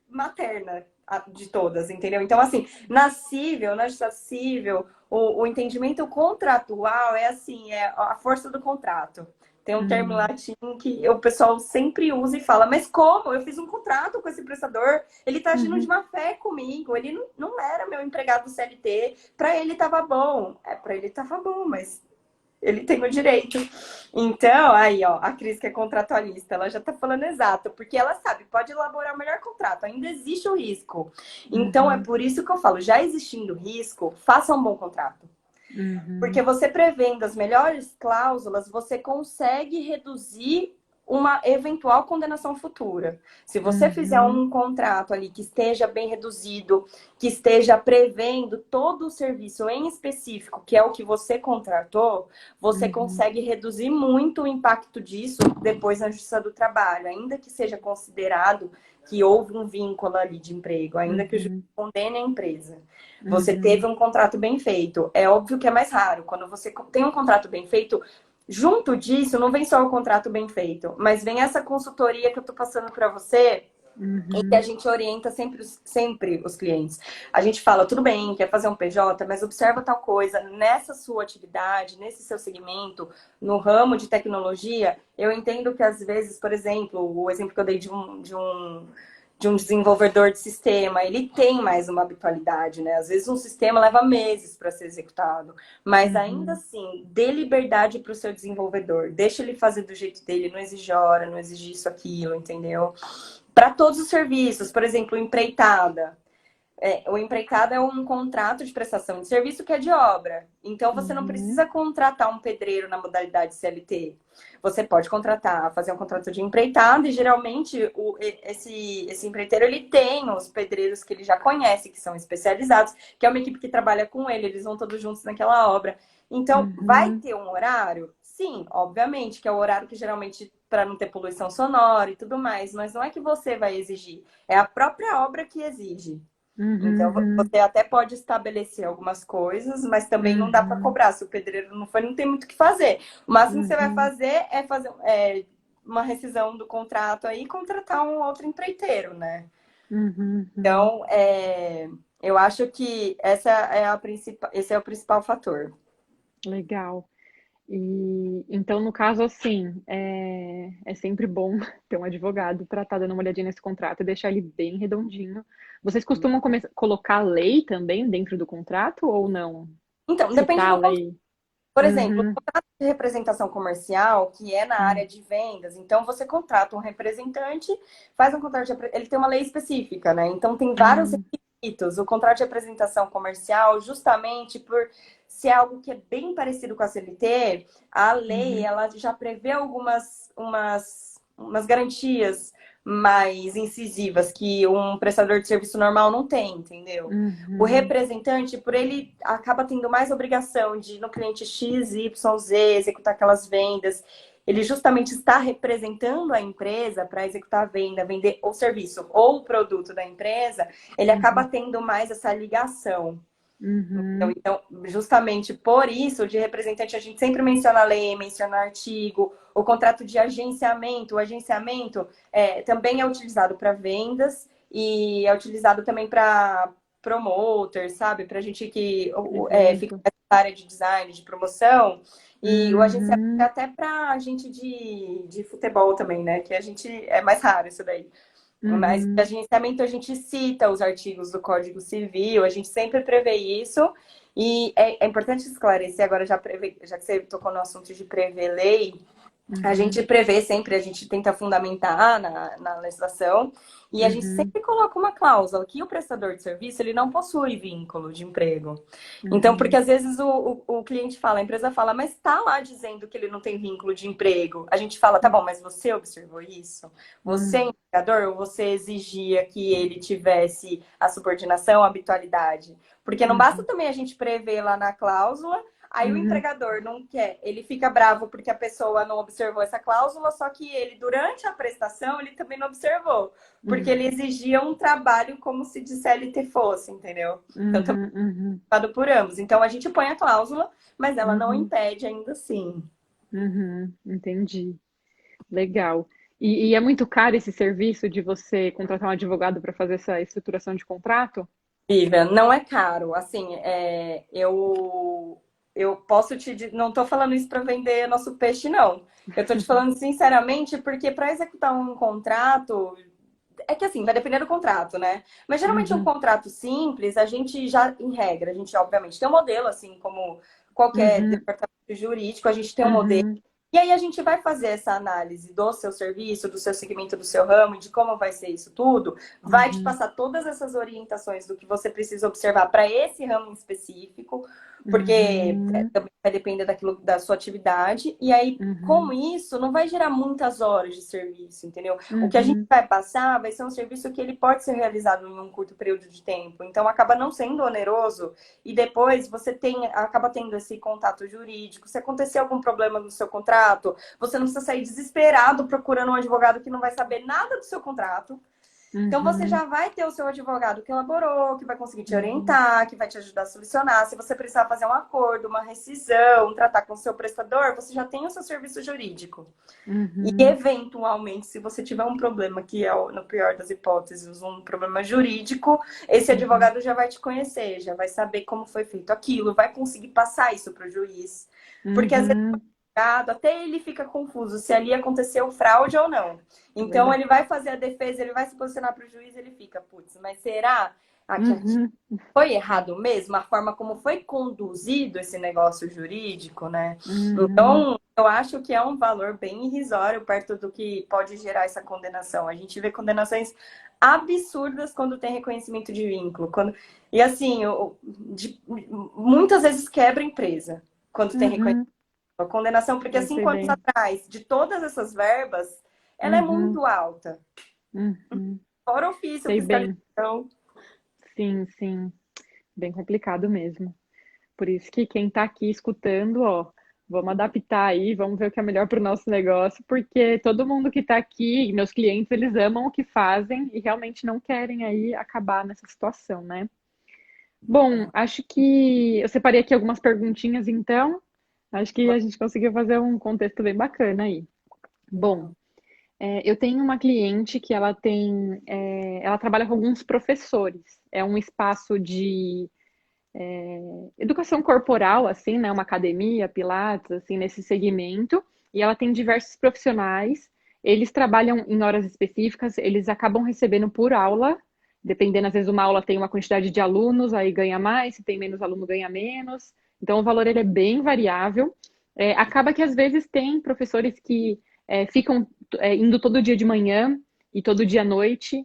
materna de todas, entendeu? Então, assim, na civil, na justiça civil, o entendimento contratual é assim, é a força do contrato. Tem um termo em Uhum. latim que o pessoal sempre usa e fala, mas como? Eu fiz um contrato com esse prestador, ele tá agindo de Uhum. má fé comigo, ele não era meu empregado CLT, para ele tava bom. É, para ele tava bom, mas ele tem o direito. Então, aí, ó, a Cris, que é contratualista, ela já tá falando exato, porque ela sabe, pode elaborar o melhor contrato, ainda existe o risco. Então, é Uhum. por isso que eu falo, já existindo risco, faça um bom contrato. Porque Uhum. você prevendo as melhores cláusulas, você consegue reduzir uma eventual condenação futura. Se você fizer Uhum. um contrato ali que esteja bem reduzido, que esteja prevendo todo o serviço em específico, que é o que você contratou, você Uhum. consegue reduzir muito o impacto disso depois na Justiça do Trabalho, ainda que seja considerado que houve um vínculo ali de emprego, ainda que o juiz Uhum. condene a empresa. Você teve Uhum. um contrato bem feito. É óbvio que é mais raro. Quando você tem um contrato bem feito, junto disso, não vem só o contrato bem feito, mas vem essa consultoria que eu tô passando para você, em que a Uhum. gente orienta sempre os clientes. A gente fala, tudo bem, quer fazer um PJ, mas observa tal coisa. Nessa sua atividade, nesse seu segmento, no ramo de tecnologia, eu entendo que às vezes, por exemplo, o exemplo que eu dei de um desenvolvedor de sistema, ele tem mais uma habitualidade, né? Às vezes um sistema leva meses para ser executado, mas ainda Uhum. assim, dê liberdade para o seu desenvolvedor, deixa ele fazer do jeito dele, não exige hora, não exige isso, aquilo, entendeu? Para todos os serviços, por exemplo, empreitada. O empreitada é um contrato de prestação de serviço que é de obra. Então, você não Uhum. precisa contratar um pedreiro na modalidade CLT. Você pode contratar, fazer um contrato de empreitada e geralmente esse empreiteiro ele tem os pedreiros que ele já conhece, que são especializados, que é uma equipe que trabalha com ele, eles vão todos juntos naquela obra. Então, vai Uhum. ter um horário? Sim, obviamente, que é o horário que geralmente para não ter poluição sonora e tudo mais, mas não é que você vai exigir, é a própria obra que exige. Então, Uhum. você até pode estabelecer algumas coisas, mas também não dá para Uhum. cobrar. Se o pedreiro não foi, não tem muito o que fazer. O máximo que você vai Uhum. fazer é fazer uma rescisão do contrato aí e contratar um outro empreiteiro, né? Uhum. Uhum. Então, eu acho que esse é o principal fator. Legal. E então, no caso, assim, é sempre bom ter um advogado para estar dando uma olhadinha nesse contrato e deixar ele bem redondinho. Vocês costumam colocar lei também dentro do contrato ou não? Então, depende Citar a do. lei? Por exemplo, o Uhum. contrato de representação comercial, que é na área Uhum. de vendas, então você contrata um representante, faz um contrato ele tem uma lei específica, né? Então tem vários Uhum. requisitos. O contrato de representação comercial, justamente por ser algo que é bem parecido com a CLT, a lei Uhum. ela já prevê umas garantias mais incisivas que um prestador de serviço normal não tem, entendeu? O Uhum. representante, por ele acaba tendo mais obrigação de ir no cliente X, Y, Z, executar aquelas vendas. Ele justamente está representando a empresa para executar a venda, vender o serviço ou o produto da empresa, ele acaba Uhum. tendo mais essa ligação. Uhum. Então, justamente por isso, de representante, a gente sempre menciona a lei, menciona artigo, o contrato de agenciamento. O agenciamento também é utilizado para vendas e é utilizado também para promoter, sabe? Para gente que fica Evento. área de design, de promoção, e o agenciamento é Uhum, até para gente de futebol também, né? Que a gente é mais raro isso daí. Mas de uhum, agenciamento a gente cita os artigos do Código Civil, a gente sempre prevê isso. E é importante esclarecer agora, já que você tocou no assunto de prever lei, a gente uhum, prevê sempre, a gente tenta fundamentar na legislação e a gente uhum, sempre coloca uma cláusula que o prestador de serviço ele não possui vínculo de emprego. Então, porque uhum, às vezes o cliente fala, a empresa fala, mas está lá dizendo que ele não tem vínculo de emprego. A gente fala, tá bom, mas você observou isso? Você, uhum, empregador, ou você exigia que ele tivesse a subordinação, a habitualidade? Porque não basta uhum, também a gente prever lá na cláusula. Aí o uhum, empregador não quer, ele fica bravo porque a pessoa não observou essa cláusula, só que ele, durante a prestação, ele também não observou, porque uhum, ele exigia um trabalho como se de CLT fosse, entendeu? Então, também uhum, uhum, é culpado por ambos. Então, a gente põe a cláusula, mas ela não uhum, impede ainda assim. uhum, entendi. Legal. E é muito caro esse serviço de você contratar um advogado para fazer essa estruturação de contrato? Vivian, não é caro. Assim, eu posso não estou falando isso para vender nosso peixe, não. Eu estou te falando sinceramente porque para executar um contrato, é que assim, vai depender do contrato, né? Mas geralmente um Uhum, contrato simples, a gente já, em regra, a gente obviamente tem um modelo, assim como qualquer uhum, departamento jurídico, a gente tem um modelo. uhum, E aí a gente vai fazer essa análise do seu serviço, do seu segmento, do seu ramo, de como vai ser isso tudo, vai te uhum, passar todas essas orientações do que você precisa observar para esse ramo em específico, porque uhum, também vai depender daquilo da sua atividade. E aí, com uhum, isso, não vai gerar muitas horas de serviço, entendeu? O que a gente uhum, vai passar vai ser um serviço que ele pode ser realizado em um curto período de tempo. Então, acaba não sendo oneroso e depois você acaba tendo esse contato jurídico. Se acontecer algum problema no seu contrato, você não precisa sair desesperado procurando um advogado que não vai saber nada do seu contrato. Então você uhum, já vai ter o seu advogado que elaborou, que vai conseguir te uhum, orientar, que vai te ajudar a solucionar. Se você precisar fazer um acordo, uma rescisão, tratar com o seu prestador, você já tem o seu serviço jurídico. E uhum, eventualmente, se você tiver um problema, que é, no pior das hipóteses, um problema jurídico, esse uhum, advogado já vai te conhecer, já vai saber como foi feito aquilo, vai conseguir passar isso para o juiz. Porque às vezes uhum. até ele fica confuso se ali aconteceu fraude ou não. É Então verdade. ele vai fazer a defesa, ele vai se posicionar para o juiz, ele fica, putz, mas será que Uhum, foi errado mesmo? A forma como foi conduzido esse negócio jurídico, né? uhum, Então, eu acho que é um valor bem irrisório perto do que pode gerar essa condenação. A gente vê condenações absurdas quando tem reconhecimento de vínculo. E assim, muitas vezes quebra a empresa quando tem reconhecimento. uhum. A condenação, porque há Eu sei 5 anos bem. atrás, de todas essas verbas, ela é Uhum, muito alta. uhum. Fora ofício, Sei bem. fiscalização. Sim, sim. Bem complicado mesmo. Por isso que quem está aqui escutando, ó, vamos adaptar aí, vamos ver o que é melhor para o nosso negócio, porque todo mundo que está aqui, meus clientes, eles amam o que fazem e realmente não querem aí acabar nessa situação, né? Bom, acho que eu separei aqui algumas perguntinhas, então. Acho que a gente conseguiu fazer um contexto bem bacana aí. Bom, eu tenho uma cliente que ela trabalha com alguns professores. É um espaço de educação corporal, assim, né? Uma academia, pilates, assim, nesse segmento. E ela tem diversos profissionais. Eles trabalham em horas específicas, eles acabam recebendo por aula. Dependendo, às vezes uma aula tem uma quantidade de alunos, aí ganha mais, se tem menos aluno, ganha menos. Então, o valor ele é bem variável. Acaba que, às vezes, tem professores que ficam indo todo dia de manhã e todo dia à noite,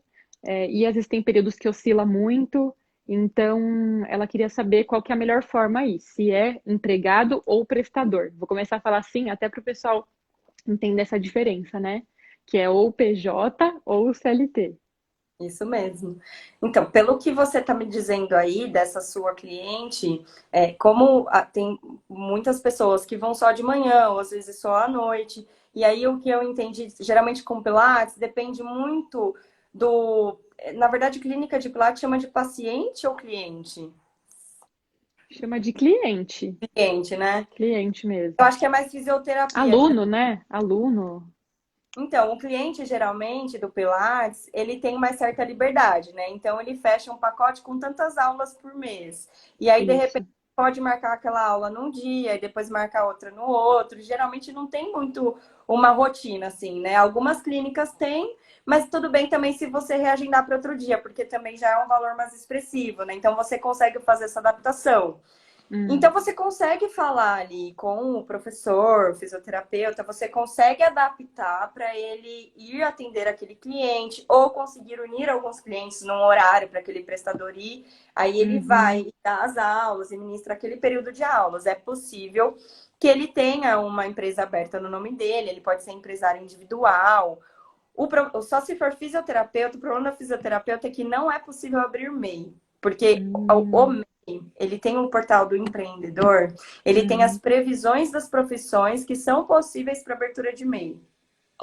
e às vezes tem períodos que oscila muito. Então, ela queria saber qual que é a melhor forma aí, se é empregado ou prestador. Vou começar a falar assim, até para o pessoal entender essa diferença, né? Que é ou PJ ou CLT. Isso mesmo. Então, pelo que você está me dizendo aí dessa sua cliente, tem muitas pessoas que vão só de manhã, ou às vezes só à noite, e aí o que eu entendi, geralmente com Pilates, depende muito do. Na verdade, clínica de Pilates chama de paciente ou cliente? Chama de cliente, Cliente, né? cliente Eu mesmo. acho que é mais fisioterapia. Aluno, né? Aluno. Então, o cliente geralmente do Pilates, ele tem uma certa liberdade, né? Então, ele fecha um pacote com tantas aulas por mês. E aí, de repente, Isso. pode marcar aquela aula num dia e depois marcar outra no outro. Geralmente não tem muito uma rotina, assim, né? Algumas clínicas têm, mas tudo bem também se você reagendar para outro dia, porque também já é um valor mais expressivo, né? Então você consegue fazer essa adaptação. Hum, Então, você consegue falar ali com o professor, o fisioterapeuta, você consegue adaptar para ele ir atender aquele cliente ou conseguir unir alguns clientes num horário para aquele prestador ir. Aí ele uhum, vai dar as aulas e ministra aquele período de aulas. É possível que ele tenha uma empresa aberta no nome dele, ele pode ser empresário individual. Só se for fisioterapeuta, o problema da fisioterapeuta é que não é possível abrir MEI, porque o hum, MEI, ele tem um portal do empreendedor, ele tem as uhum, previsões das profissões que são possíveis para abertura de MEI.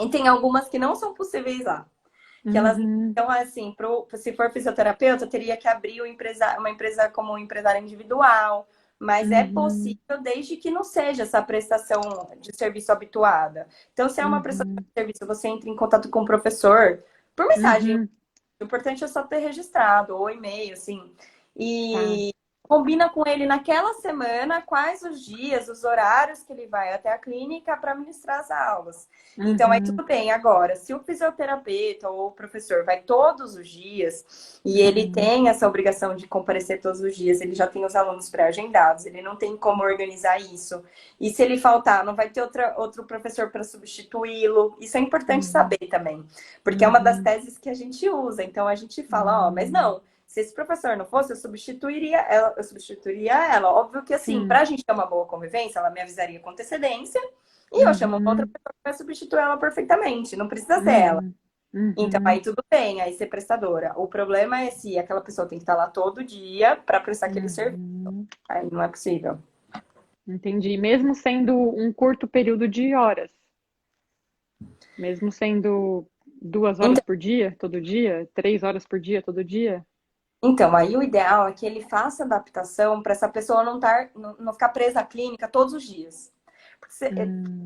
E tem algumas que não são possíveis lá. Que elas, uhum, então, assim, se for fisioterapeuta, teria que abrir uma empresa como um empresário individual, mas é uhum, possível desde que não seja essa prestação de serviço habituada. Então, se é uma prestação uhum, de serviço, você entra em contato com o professor por mensagem. uhum, O importante é só ter registrado, ou e-mail, assim. tá. E combina com ele naquela semana quais os dias, os horários que ele vai até a clínica para ministrar as aulas. Então, aí Uhum, tudo bem. Agora, se o fisioterapeuta ou o professor vai todos os dias e ele uhum, tem essa obrigação de comparecer todos os dias, ele já tem os alunos pré-agendados, ele não tem como organizar isso. E se ele faltar, não vai ter outro professor para substituí-lo. Isso é importante uhum, saber também. Porque é uma das uhum, teses que a gente usa. Então a gente fala, ó, mas uhum, não, se esse professor não fosse, eu substituiria ela. Óbvio que assim, sim. pra gente ter uma boa convivência, ela me avisaria com antecedência e eu chamo uma outra Uhum, pessoa que vai substituir ela perfeitamente. Não precisa ser ela. uhum, Então aí uhum, tudo bem, aí ser prestadora. O problema é se aquela pessoa tem que estar lá todo dia para prestar aquele serviço. uhum. Aí não é possível. Entendi. Mesmo sendo um curto período de horas, mesmo sendo 2 horas Então, por dia, todo dia, 3 horas por dia, todo dia. então, aí o ideal é que ele faça adaptação para essa pessoa não ficar presa à clínica todos os dias.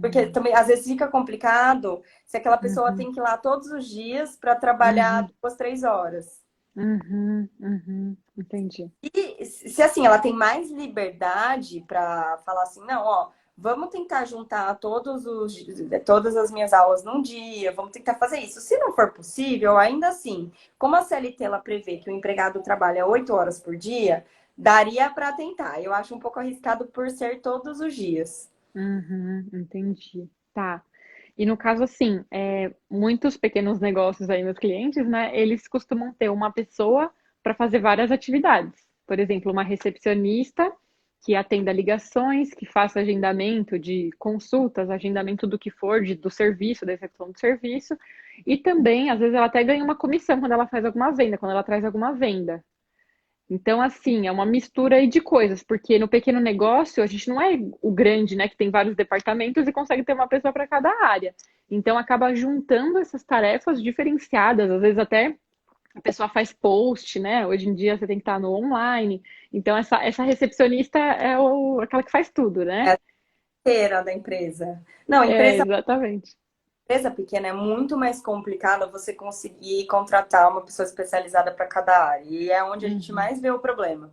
Porque Hum, também às vezes fica complicado se aquela pessoa uhum, tem que ir lá todos os dias para trabalhar uhum, 2, 3 horas. uhum, uhum, entendi. E se assim, ela tem mais liberdade para falar assim, não, ó, vamos tentar juntar todas as minhas aulas num dia, vamos tentar fazer isso. Se não for possível, ainda assim, como a CLT ela prevê que o empregado trabalha 8 horas por dia, daria para tentar. Eu acho um pouco arriscado por ser todos os dias. Uhum, entendi. Tá. E no caso, assim, muitos pequenos negócios aí, meus clientes, né, eles costumam ter uma pessoa para fazer várias atividades. Por exemplo, uma recepcionista que atenda ligações, que faça agendamento de consultas, agendamento do que for, do serviço, da execução do serviço. E também, às vezes, ela até ganha uma comissão quando ela faz alguma venda, quando ela traz alguma venda. Então, assim, é uma mistura aí de coisas, porque no pequeno negócio a gente não é o grande, né, que tem vários departamentos e consegue ter uma pessoa para cada área. Então, acaba juntando essas tarefas diferenciadas, às vezes até a pessoa faz post, né? Hoje em dia você tem que estar no online. Então, essa recepcionista é aquela que faz tudo, É né? a carteira da empresa. Não, É, empresa exatamente. empresa pequena é muito mais complicado você conseguir contratar uma pessoa especializada para cada área. E é onde a gente Uhum, mais vê o problema.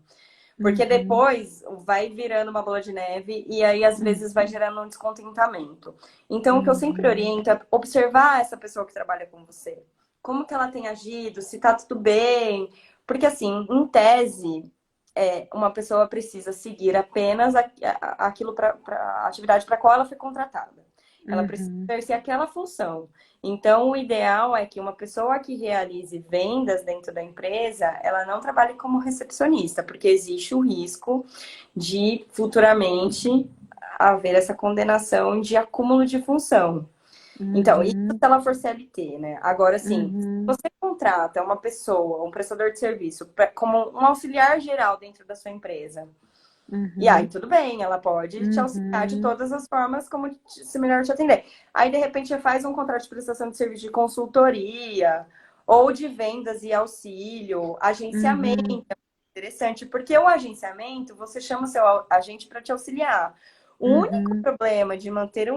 Porque uhum, depois vai virando uma bola de neve e aí às vezes vai uhum, gerando um descontentamento. Então, o que eu sempre uhum, oriento é observar essa pessoa que trabalha com você. Como que ela tem agido, se tá tudo bem. Porque assim, em tese, uma pessoa precisa seguir apenas aquilo para a atividade para qual ela foi contratada. Ela precisa uhum, exercer aquela função. Então, o ideal é que uma pessoa que realize vendas dentro da empresa, ela não trabalhe como recepcionista, porque existe o risco de futuramente haver essa condenação de acúmulo de função. Então, isso se uhum, ela for CLT, né? Agora, sim, se uhum, você contrata uma pessoa, um prestador de serviço, como um auxiliar geral dentro da sua empresa, e aí, uhum, tudo bem, ela pode te auxiliar de uhum, todas as formas como se melhor te atender. Aí, de repente, você faz um contrato de prestação de serviço de consultoria ou de vendas e auxílio, uhum, agenciamento. É interessante, porque o agenciamento, você chama o seu agente para te auxiliar. O único uhum, problema de manter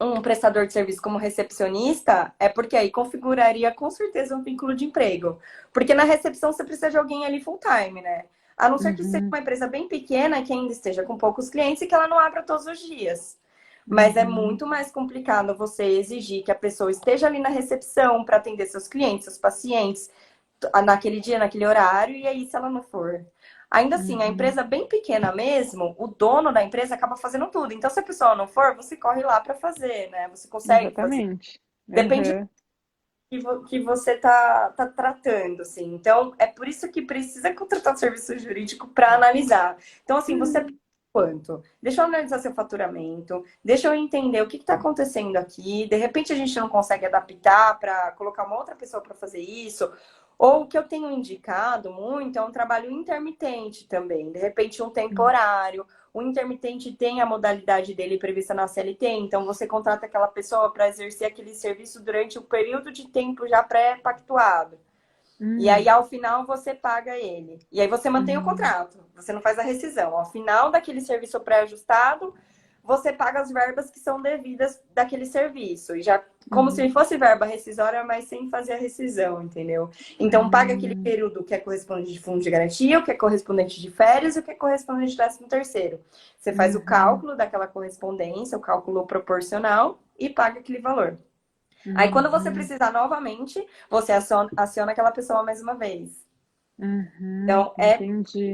um prestador de serviço como recepcionista é porque aí configuraria com certeza um vínculo de emprego. Porque na recepção você precisa de alguém ali full time, né? A não ser que seja Uhum. uma empresa bem pequena, que ainda esteja com poucos clientes e que ela não abra todos os dias. Mas é Uhum. muito mais complicado você exigir que a pessoa esteja ali na recepção para atender seus clientes, seus pacientes, naquele dia, naquele horário, e aí se ela não for. Ainda assim, a Uhum. empresa bem pequena mesmo, o dono da empresa acaba fazendo tudo. Então, se a pessoa não for, você corre lá para fazer, né? Você consegue fazer. Exatamente. Depende Uhum. que você tá tratando, assim. Então, é por isso que precisa contratar um serviço jurídico para analisar. Então, assim, você pensa quanto? Deixa eu analisar seu faturamento, deixa eu entender o que está acontecendo aqui. De repente, a gente não consegue adaptar para colocar uma outra pessoa para fazer isso. Ou o que eu tenho indicado muito é um trabalho intermitente também, de repente um temporário. O intermitente tem a modalidade dele prevista na CLT, então você contrata aquela pessoa para exercer aquele serviço durante o período de tempo já pré-pactuado. E aí, Uhum. ao final, você paga ele. E aí você mantém o Uhum. contrato, você não faz a rescisão. Ao final daquele serviço pré-ajustado, você paga as verbas que são devidas daquele serviço. E já como se Uhum. fosse verba rescisória, mas sem fazer a rescisão, entendeu? Então, paga aquele Uhum. período que é correspondente de fundo de garantia, o que é correspondente de férias e o que é correspondente de 13º. Você faz o Uhum. cálculo daquela correspondência, o cálculo proporcional e paga aquele valor. Aí, quando você Uhum. precisar novamente, você aciona aquela pessoa mais uma vez. Uhum. Então, Entendi.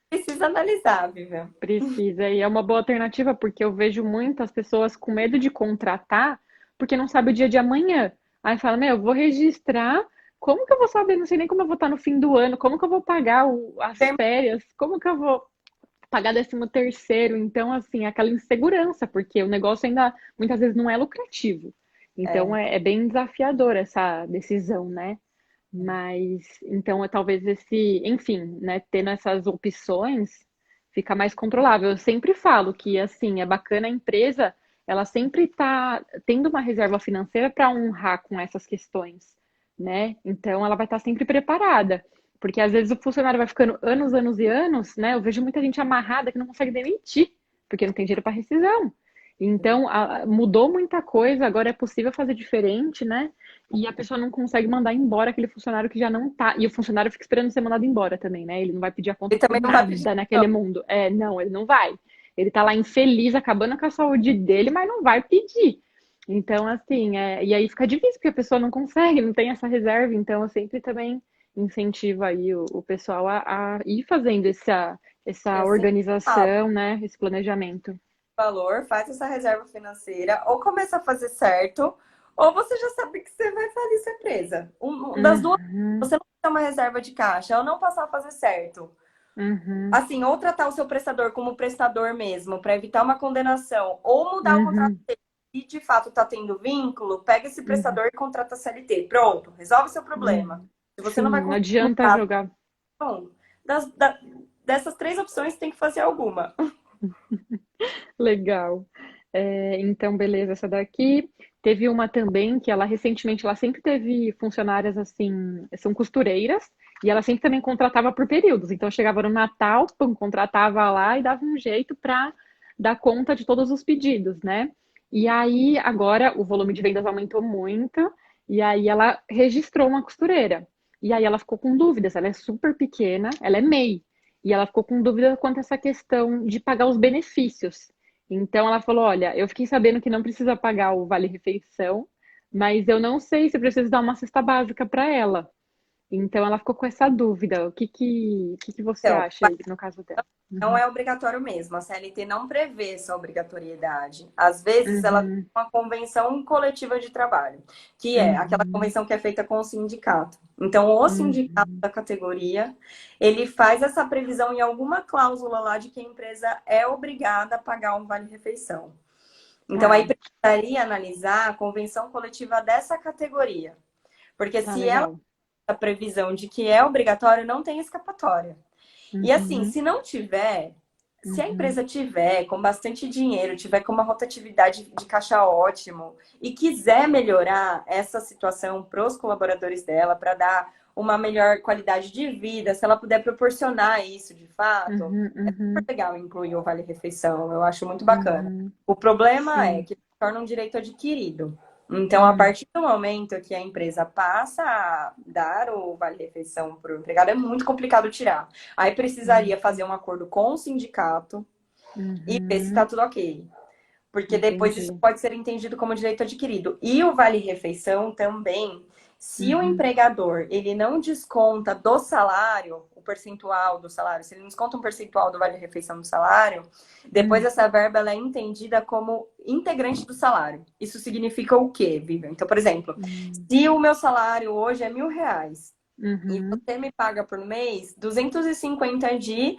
precisa analisar, Vivian. Precisa. E é uma boa alternativa, porque eu vejo muitas pessoas com medo de contratar porque não sabe o dia de amanhã. Aí fala, meu, eu vou registrar. Como que eu vou saber? Não sei nem como eu vou estar no fim do ano, como que eu vou pagar as Tem- férias, como que eu vou pagar 13º. Então, assim, aquela insegurança, porque o negócio ainda muitas vezes não é lucrativo. Então, É, é bem desafiador essa decisão, né? Mas, então, é talvez esse, enfim, né, tendo essas opções, fica mais controlável. Eu sempre falo que, assim, é bacana a empresa, ela sempre está tendo uma reserva financeira para honrar com essas questões, né? Então, ela vai estar sempre preparada. Porque às vezes o funcionário vai ficando anos, anos e anos, né? Eu vejo muita gente amarrada que não consegue demitir, porque não tem dinheiro para rescisão. Então, mudou muita coisa, agora é possível fazer diferente, né? E a pessoa não consegue mandar embora aquele funcionário que já não tá. E o funcionário fica esperando ser mandado embora também, né? Ele não vai pedir a conta ele por também não vai pedir. nada naquele mundo. É, não, ele não vai. Ele tá lá infeliz, acabando com a saúde dele, mas não vai pedir. Então, assim, e aí fica difícil, porque a pessoa não consegue, não tem essa reserva. Então, eu sempre também incentivo aí o pessoal a ir fazendo essa Eu sempre falo, organização, né? Esse planejamento. valor, faz essa reserva financeira, ou começa a fazer certo, ou você já sabe que você vai falir sua empresa. Das duas, Uhum, você não tem uma reserva de caixa, ou não passar a fazer certo. uhum, Assim, ou tratar o seu prestador como prestador mesmo, para evitar uma condenação, ou mudar o contrato uhum, dele. E de fato está tendo vínculo, pega esse uhum, prestador e contrata a CLT. Pronto, resolve seu problema. uhum. Se você não vai Sim, não conseguir adianta mudar, jogar. bom, das, da- dessas três opções tem que fazer alguma. Legal. Então, beleza, essa daqui. Teve uma também que ela recentemente, ela sempre teve funcionárias assim, são costureiras, e ela sempre também contratava por períodos. Então, chegava no Natal, pum, contratava lá e dava um jeito para dar conta de todos os pedidos, né? E aí, agora, o volume de vendas aumentou muito, e aí ela registrou uma costureira. E aí ela ficou com dúvidas, ela é super pequena, ela é MEI. E ela ficou com dúvida quanto a essa questão de pagar os benefícios. Então ela falou: Olha, eu fiquei sabendo que não precisa pagar o vale-refeição, mas eu não sei se eu preciso dar uma cesta básica para ela. Então ela ficou com essa dúvida. O que que você Então, acha aí no caso dela? não Uhum. é obrigatório mesmo. A CLT não prevê essa obrigatoriedade. Às vezes, ela tem Uhum. uma convenção coletiva de trabalho, que é aquela Uhum. convenção que é feita com o sindicato. Então, o sindicato Uhum. da categoria, ele faz essa previsão em alguma cláusula lá de que a empresa é obrigada a pagar um vale-refeição. Então, aí Tá, precisaria analisar a convenção coletiva dessa categoria. Porque tá se ela legal. tem a previsão de que é obrigatório, não tem escapatória. E assim, Uhum. se não tiver, se a Uhum. empresa tiver com bastante dinheiro, tiver com uma rotatividade de caixa ótimo e quiser melhorar essa situação para os colaboradores dela, para dar uma melhor qualidade de vida, se ela puder proporcionar isso de fato, Uhum. é super Uhum. legal incluir o Vale Refeição. Eu acho muito bacana. Uhum. O problema é Sim. que torna um direito adquirido. Então, a partir do momento que a empresa passa a dar o vale-refeição para o empregado, é muito complicado tirar. Aí precisaria fazer um acordo com o sindicato e ver se está Uhum. tudo ok. Porque depois isso Entendi. pode ser entendido como direito adquirido. E o vale-refeição também, se o Uhum. empregador ele não desconta do salário, o percentual do salário, se ele não desconta um percentual do vale-refeição do salário, depois Hum. essa verba ela é entendida como integrante do salário. Isso significa o quê, Vivian? Então, por exemplo, Hum. se o meu salário hoje é R$ 1.000 e Uhum. você me paga por mês 250 de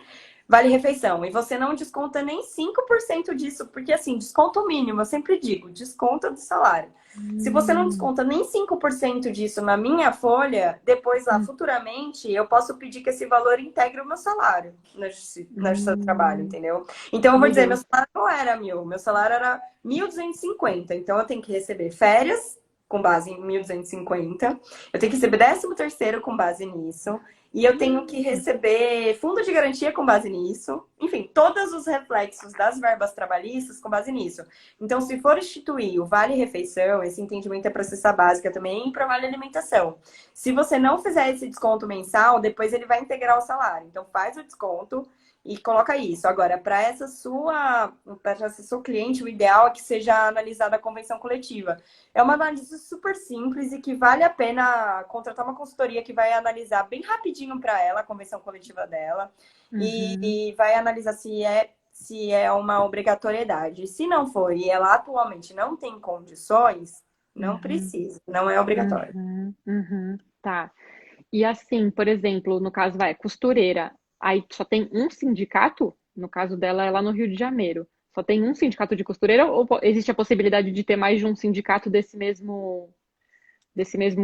vale-refeição, e você não desconta nem 5% disso, porque assim, desconto mínimo, eu sempre digo, desconta do salário. Se você não Hum. desconta nem 5% disso na minha folha, depois lá Hum. futuramente eu posso pedir que esse valor integre o meu salário na justiça do trabalho, Hum. entendeu? Então eu vou Meu dizer, meu Deus. salário não era 1.000, meu salário era 1.250, então eu tenho que receber férias com base em 1.250, eu tenho que receber 13º com base nisso, e eu tenho que receber fundo de garantia com base nisso. Enfim, todos os reflexos das verbas trabalhistas com base nisso. Então, se for instituir o vale-refeição, esse entendimento é para cesta básica também e para vale alimentação. Se você não fizer esse desconto mensal, depois ele vai integrar o salário. Então, faz o desconto e coloca isso. Agora, para essa sua cliente, o ideal é que seja analisada a convenção coletiva. É uma análise super simples e que vale a pena contratar uma consultoria que vai analisar bem rapidinho para ela a convenção coletiva dela Uhum. e vai analisar se é uma obrigatoriedade. Se não for e ela atualmente não tem condições, não Uhum. precisa, não é obrigatório. Uhum. Uhum. Tá. E assim, por exemplo, no caso, vai, costureira, aí só tem um sindicato? No caso dela, é lá no Rio de Janeiro. Só tem um sindicato de costureira ou existe a possibilidade de ter mais de um sindicato desse mesmo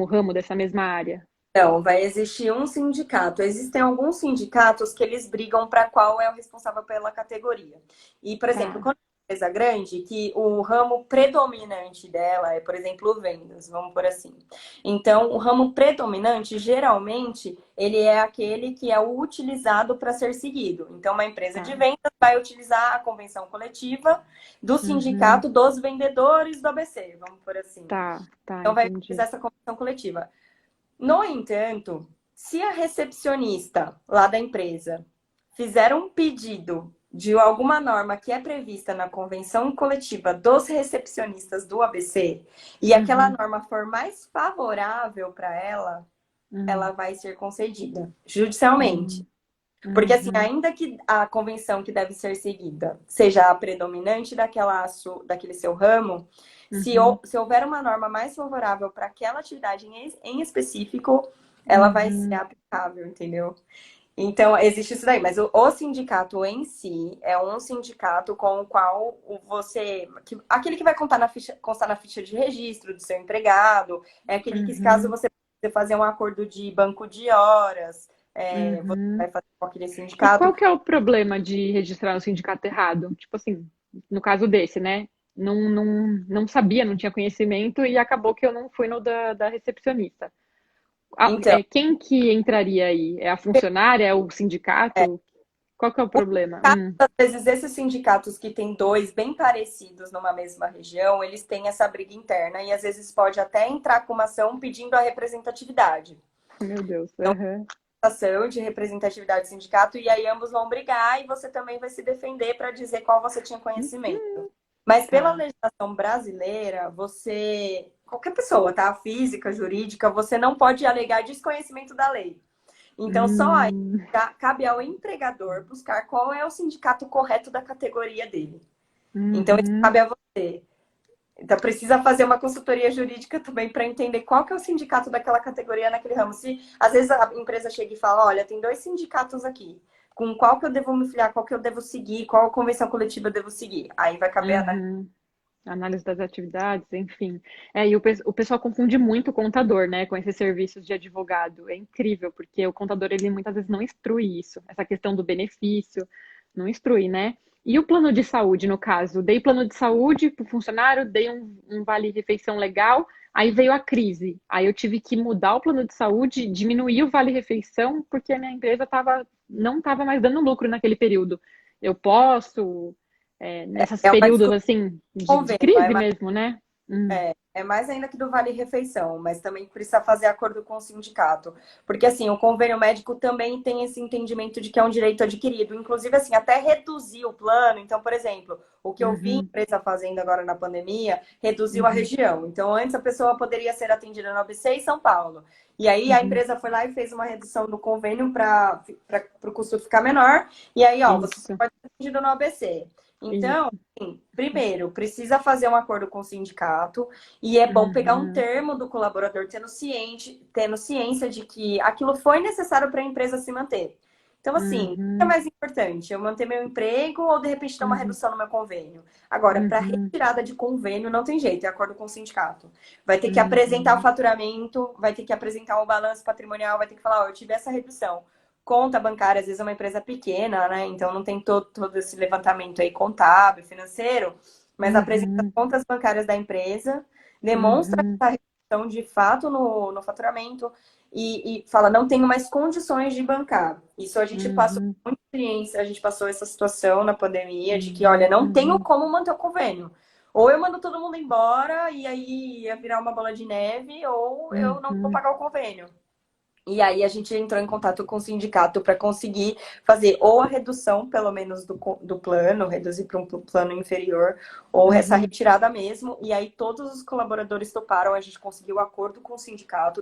ramo, dessa mesma área? Então, vai existir um sindicato. Existem alguns sindicatos que eles brigam para qual é o responsável pela categoria. E, por exemplo, Tá. quando é uma empresa grande, que o ramo predominante dela é, por exemplo, vendas, vamos por assim. Então, o ramo predominante, geralmente, ele é aquele que é o utilizado para ser seguido. Então, uma empresa de Tá. vendas vai utilizar a convenção coletiva do Uhum. sindicato dos vendedores do ABC, vamos por assim. Tá, tá, Então, vai entendi. utilizar essa convenção coletiva. No entanto, se a recepcionista lá da empresa fizer um pedido de alguma norma que é prevista na convenção coletiva dos recepcionistas do ABC e aquela Uhum. norma for mais favorável para ela Uhum. vai ser concedida judicialmente. Uhum. Porque assim, Uhum. ainda que a convenção que deve ser seguida seja a predominante daquele seu ramo, Uhum. se houver uma norma mais favorável para aquela atividade em específico, ela vai ser Uhum. aplicável, entendeu? Então, existe isso daí, mas o sindicato em si é um sindicato com o qual aquele que vai constar na ficha de registro do seu empregado, é aquele que, caso Uhum. você precise fazer um acordo de banco de horas, você Uhum. vai fazer com aquele E sindicato. qual que é o problema de registrar no sindicato errado? Tipo assim, no caso desse, né? Não sabia, não tinha conhecimento e acabou que eu não fui no da recepcionista. Então, Quem que entraria aí? É a funcionária? É o sindicato? Qual que é o problema? às vezes, esses sindicatos que têm dois bem parecidos numa mesma região, eles têm essa briga interna e às vezes pode até entrar com uma ação pedindo a representatividade. Meu Deus. Uhum. Ação de representatividade do sindicato, e aí ambos vão brigar e você também vai se defender para dizer qual você tinha conhecimento. Mas pela Tá. legislação brasileira, qualquer pessoa, tá? Física, jurídica, você não pode alegar desconhecimento da lei. Então, só aí Hum, cabe ao empregador buscar qual é o sindicato correto da categoria dele. Então, isso uhum. cabe a você. Então, precisa fazer uma consultoria jurídica também para entender qual que é o sindicato daquela categoria naquele ramo. Se às vezes a empresa chega e fala, olha, tem dois sindicatos aqui, com qual que eu devo me filiar, qual que eu devo seguir, qual convenção coletiva eu devo seguir. Aí vai caber a análise. Uhum. Análise das atividades, enfim. E o pessoal confunde muito o contador, né, com esses serviços de advogado. É incrível, porque o contador, ele muitas vezes não instrui isso, essa questão do benefício, não instrui, né? E o plano de saúde, no caso? Dei plano de saúde para o funcionário, dei um vale-refeição legal, aí veio a crise. Aí eu tive que mudar o plano de saúde, diminuir o vale-refeição, porque a minha empresa não estava mais dando lucro naquele período. Eu posso nesses É uma períodos discussão assim de convênio, crise mesmo, né? Hum. É mais ainda que do Vale Refeição, mas também precisa fazer acordo com o sindicato. Porque, assim, o convênio médico também tem esse entendimento de que é um direito adquirido. Inclusive, assim, até reduzir o plano. Então, por exemplo, o que eu vi a Uhum. empresa fazendo agora na pandemia, reduziu a Uhum. região. Então, antes a pessoa poderia ser atendida no ABC e São Paulo. E aí a Uhum. empresa foi lá e fez uma redução do convênio para o custo ficar menor. E aí, ó, você só Isso, pode ser atendido no ABC. Então, isso. assim, primeiro, precisa fazer um acordo com o sindicato. E é bom pegar um Uhum. termo do colaborador tendo ciência de que aquilo foi necessário para a empresa se manter. Então, assim, o que é Uhum. mais importante? Eu manter meu emprego ou, de repente, ter uma Uhum. redução no meu convênio? Agora, para Uhum. retirada de convênio, não tem jeito, é acordo com o sindicato. Vai ter que apresentar o Uhum. faturamento, vai ter que apresentar o balanço patrimonial, vai ter que falar, ó, eu tive essa redução. Conta bancária, às vezes é uma empresa pequena, né? Então não tem todo esse levantamento aí contábil, financeiro, mas apresenta as Uhum. contas bancárias da empresa, demonstra Uhum. essa redução de fato no faturamento e fala, não tenho mais condições de bancar. Isso a gente passou Uhum. muita experiência, a gente passou essa situação na pandemia de que, olha, Uhum. não tenho Uhum. como manter o convênio. Ou eu mando todo mundo embora e aí ia virar uma bola de neve, ou eu não vou Uhum. pagar o convênio. E aí a gente entrou em contato com o sindicato para conseguir fazer ou a redução, pelo menos, do plano, reduzir para um plano inferior, ou essa Uhum. retirada mesmo. E aí todos os colaboradores toparam, a gente conseguiu o acordo com o sindicato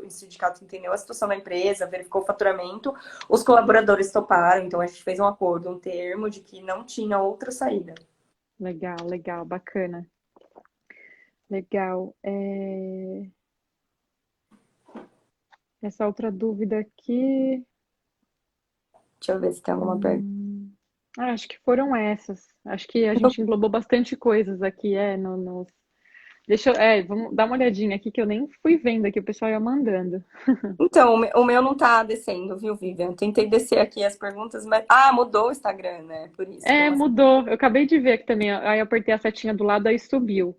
entendeu a situação da empresa, verificou o faturamento, os colaboradores toparam, então a gente fez um acordo, um termo de que não tinha outra saída. Legal, legal, bacana. Legal. Essa outra dúvida aqui. Deixa eu ver se tem alguma pergunta. hum, Acho que foram essas. Acho que a gente englobou bastante coisas aqui, Deixa eu, vamos dar uma olhadinha aqui que eu nem fui vendo aqui, o pessoal ia mandando. Então, o meu não tá descendo, viu, Vivian? Tentei descer aqui as perguntas, mas. Ah, mudou o Instagram, né? Por isso que É, uma, mudou. Eu acabei de ver aqui também, ó. Aí eu apertei a setinha do lado, aí subiu.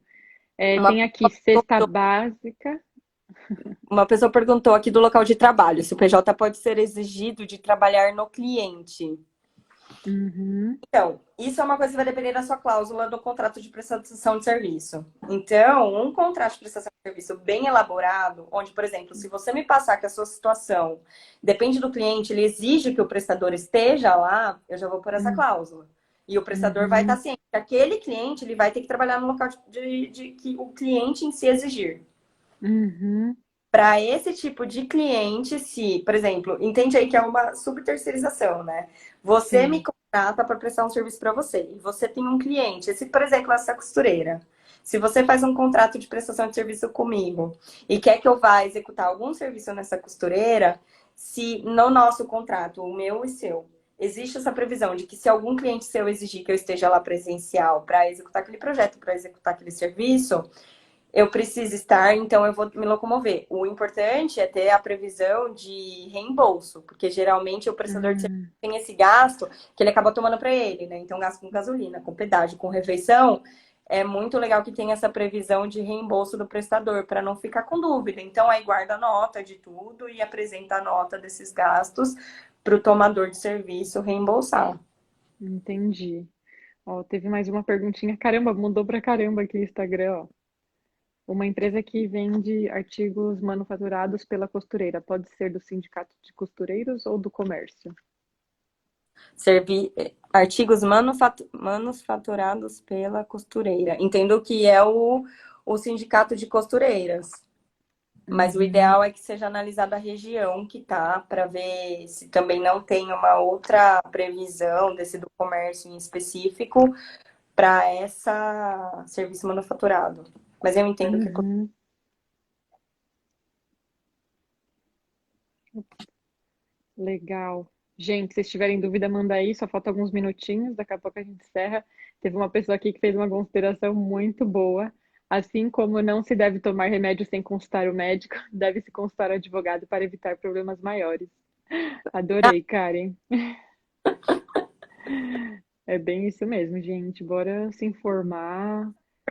uma, Tem aqui cesta básica. uma pessoa perguntou aqui do local de trabalho, se o PJ pode ser exigido de trabalhar no cliente. Uhum. Então, isso é uma coisa que vai depender da sua cláusula do contrato de prestação de serviço. Então, um contrato de prestação de serviço bem elaborado, onde, por exemplo, se você me passar que a sua situação depende do cliente, ele exige que o prestador esteja lá, eu já vou por essa Uhum. cláusula. E o prestador vai estar Uhum. ciente que aquele cliente ele vai ter que trabalhar no local de que o cliente em si exigir. Uhum. Para esse tipo de cliente, se, por exemplo, entende aí que é uma subterceirização, né? Você me Sim. contrata para prestar um serviço para você e você tem um cliente, esse, por exemplo, essa costureira. Se você faz um contrato de prestação de serviço comigo e quer que eu vá executar algum serviço nessa costureira, se no nosso contrato, o meu e seu, existe essa previsão de que se algum cliente seu exigir que eu esteja lá presencial para executar aquele projeto, para executar aquele serviço, eu preciso estar, então eu vou me locomover. O importante é ter a previsão de reembolso, porque geralmente o prestador de serviço Hum. tem esse gasto que ele acaba tomando para ele, né? Então, gasto com gasolina, com pedágio, com refeição. É muito legal que tenha essa previsão de reembolso do prestador, para não ficar com dúvida. Então, aí guarda a nota de tudo e apresenta a nota desses gastos para o tomador de serviço reembolsar. Entendi. Ó, teve mais uma perguntinha. Caramba, mudou pra caramba aqui o Instagram, ó. Uma empresa que vende artigos manufaturados pela costureira. Pode ser do sindicato de costureiros ou do comércio? Artigos manufaturados pela costureira. Entendo que é o sindicato de costureiras. Mas o Uhum. ideal é que seja analisada a região que tá, para ver se também não tem uma outra previsão desse do comércio em específico para essa serviço manufaturado. Mas eu entendo que Uhum. Legal. Gente, se vocês tiverem dúvida, manda aí. Só falta alguns minutinhos. Daqui a pouco a gente encerra. Teve uma pessoa aqui que fez uma consideração muito boa. Assim como não se deve tomar remédio sem consultar o médico, deve-se consultar o advogado para evitar problemas maiores. Adorei, Karen. É bem isso mesmo, gente. Bora se informar,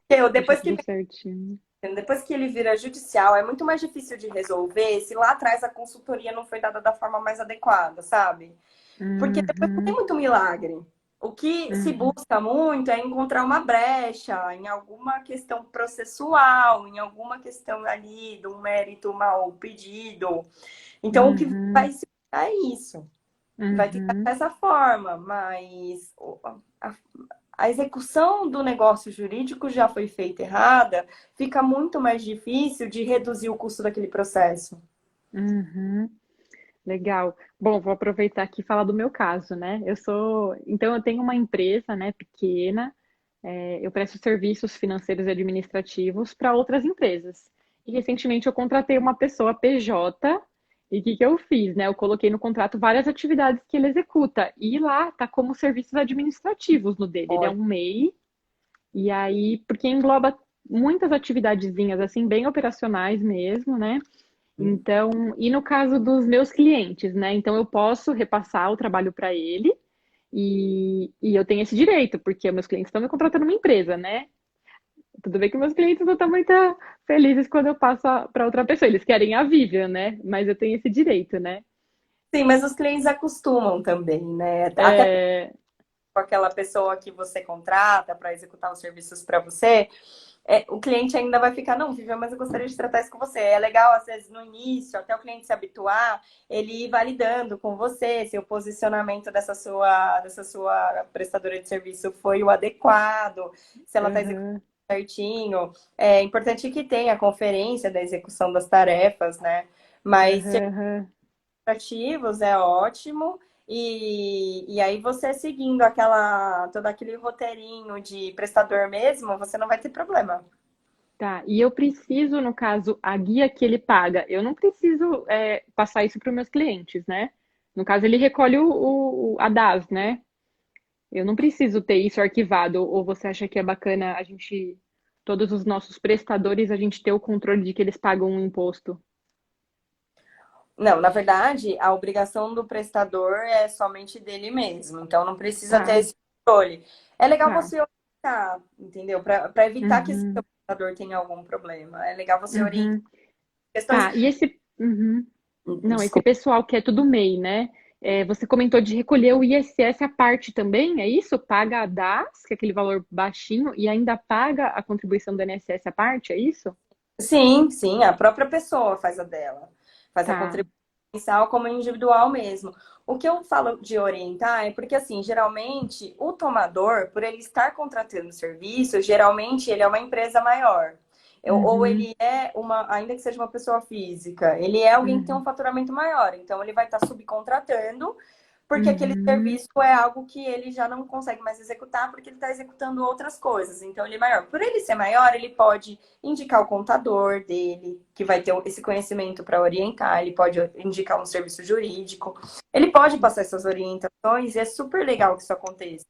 eu, deixar depois que tudo certinho. depois que ele vira judicial, é muito mais difícil de resolver se lá atrás a consultoria não foi dada da forma mais adequada, sabe? Porque depois não tem Uhum. muito milagre. O que se Uhum. busca muito é encontrar uma brecha em alguma questão processual, em alguma questão ali de um mérito mal pedido. Então, o que vai Uhum. se buscar é isso. Vai ficar Uhum. dessa forma, mas a, a execução do negócio jurídico já foi feita errada, fica muito mais difícil de reduzir o custo daquele processo. Uhum. Legal. Bom, vou aproveitar aqui e falar do meu caso, né? Então eu tenho uma empresa, né, pequena, eu presto serviços financeiros e administrativos para outras empresas. E recentemente eu contratei uma pessoa PJ, e o que que eu fiz, né? Eu coloquei no contrato várias atividades que ele executa, e lá tá como serviços administrativos no dele. Ele é Ótimo. um MEI, e aí, porque engloba muitas atividadezinhas, assim, bem operacionais mesmo, né? Então, e no caso dos meus clientes, né? Então eu posso repassar o trabalho para ele e eu tenho esse direito, porque meus clientes estão me contratando uma empresa, né? Tudo bem que meus clientes não estão muito felizes quando eu passo para outra pessoa. Eles querem a Vivian, né? Mas eu tenho esse direito, né? Sim, mas os clientes acostumam também, né? Até É, com aquela pessoa que você contrata para executar os serviços para você, o cliente ainda vai ficar, não, Vivian, mas eu gostaria de tratar isso com você. É legal, às vezes, no início, até o cliente se habituar, ele ir validando com você se o posicionamento dessa sua prestadora de serviço foi o adequado, se ela está executando aham, certinho. É importante que tenha a conferência da execução das tarefas, né? Mas aham, aham. ativos é ótimo. E aí você seguindo todo aquele roteirinho de prestador mesmo, você não vai ter problema. Tá, e eu preciso, no caso, a guia que ele paga, eu não preciso passar isso para os meus clientes, né? No caso, ele recolhe a DAS, né? Eu não preciso ter isso arquivado, ou você acha que é bacana a gente, todos os nossos prestadores, a gente ter o controle de que eles pagam um imposto? Não, na verdade, a obrigação do prestador é somente dele mesmo, então não precisa ter Tá, esse controle. É legal tá. você orientar, entendeu? Para evitar que esse seu Uhum, prestador tenha algum problema. É legal você orientar uhum. questões. Tá, e esse. Uhum. Não, esse Desculpa. pessoal que é tudo MEI, né? Você comentou de recolher o ISS à parte também, é isso? Paga a DAS, que é aquele valor baixinho, e ainda paga a contribuição do INSS à parte, é isso? Sim, sim, a própria pessoa faz a dela. Faz a Tá. contribuição mensal como individual mesmo. O que eu falo de orientar é porque, assim, geralmente o tomador, por ele estar contratando serviço, geralmente ele é uma empresa maior. Ou Uhum, ele é ainda que seja uma pessoa física, ele é alguém que tem um uhum, faturamento maior. Então, ele vai estar subcontratando porque aquele uhum, serviço é algo que ele já não consegue mais executar porque ele está executando outras coisas. Então, ele é maior. Por ele ser maior, ele pode indicar o contador dele, que vai ter esse conhecimento para orientar, ele pode indicar um serviço jurídico, ele pode passar essas orientações e é super legal que isso aconteça.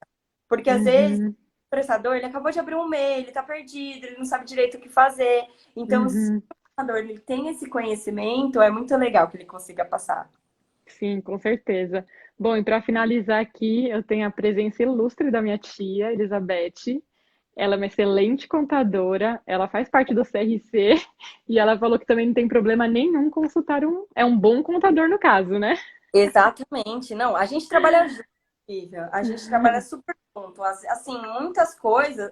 Porque às vezes uhum, o prestador, ele acabou de abrir um e-mail, ele está perdido, ele não sabe direito o que fazer. Então, se uhum. o prestador ele tem esse conhecimento, é muito legal que ele consiga passar. Sim, com certeza. Bom, e para finalizar aqui, eu tenho a presença ilustre da minha tia, Elizabeth. Ela é uma excelente contadora, ela faz parte do CRC e ela falou que também não tem problema nenhum consultar é um bom contador no caso, né? Exatamente. Não, a gente trabalha junto, Lívia. A gente trabalha super junto. Assim, muitas coisas,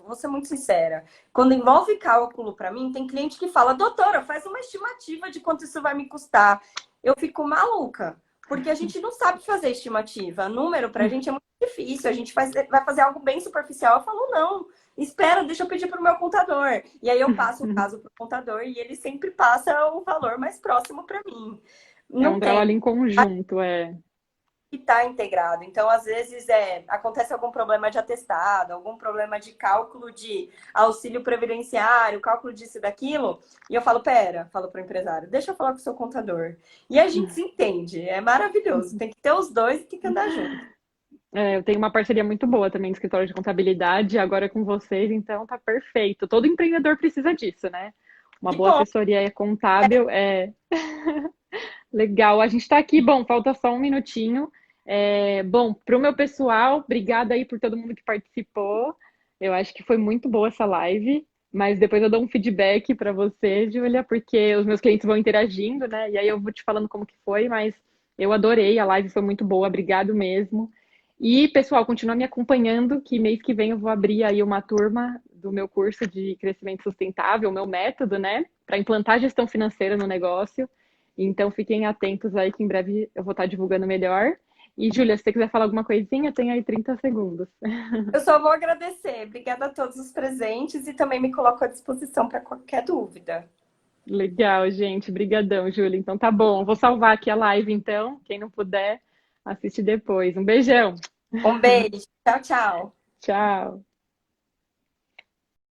vou ser muito sincera, quando envolve cálculo para mim, tem cliente que fala, doutora, faz uma estimativa de quanto isso vai me custar. Eu fico maluca, porque a gente não sabe fazer estimativa. Número pra gente é muito difícil. A gente vai fazer algo bem superficial. Eu falo, não, espera, deixa eu pedir para o meu contador. E aí eu passo o caso para o contador e ele sempre passa o valor mais próximo para mim. É Não um tem trabalho em conjunto, é. que estar integrado. Então, às vezes, acontece algum problema de atestado, algum problema de cálculo de auxílio previdenciário, cálculo disso e daquilo, e eu falo, pera, falo para o empresário, deixa eu falar com o seu contador. E a gente se entende, é maravilhoso. Tem que ter os dois e tem que andar junto. Eu tenho uma parceria muito boa também no escritório de contabilidade, agora é com vocês, então tá perfeito. Todo empreendedor precisa disso, né? Uma Que boa bom. assessoria contábil é legal. A gente tá aqui, bom, falta só um minutinho. Bom, para o meu pessoal, obrigada aí por todo mundo que participou. Eu acho que foi muito boa essa live, mas depois eu dou um feedback para você, Júlia, porque os meus clientes vão interagindo, né? E aí eu vou te falando como que foi, mas eu adorei, a live foi muito boa, obrigado mesmo. E, pessoal, continua me acompanhando, que mês que vem eu vou abrir aí uma turma do meu curso de crescimento sustentável, o meu método, né, para implantar gestão financeira no negócio. Então, fiquem atentos aí que em breve eu vou estar divulgando melhor. E, Júlia, se você quiser falar alguma coisinha, tem aí 30 segundos. Eu só vou agradecer. Obrigada a todos os presentes e também me coloco à disposição para qualquer dúvida. Legal, gente. Brigadão, Júlia. Então tá bom. Vou salvar aqui a live, então. Quem não puder, assiste depois. Um beijão. Um beijo. Tchau, tchau. Tchau.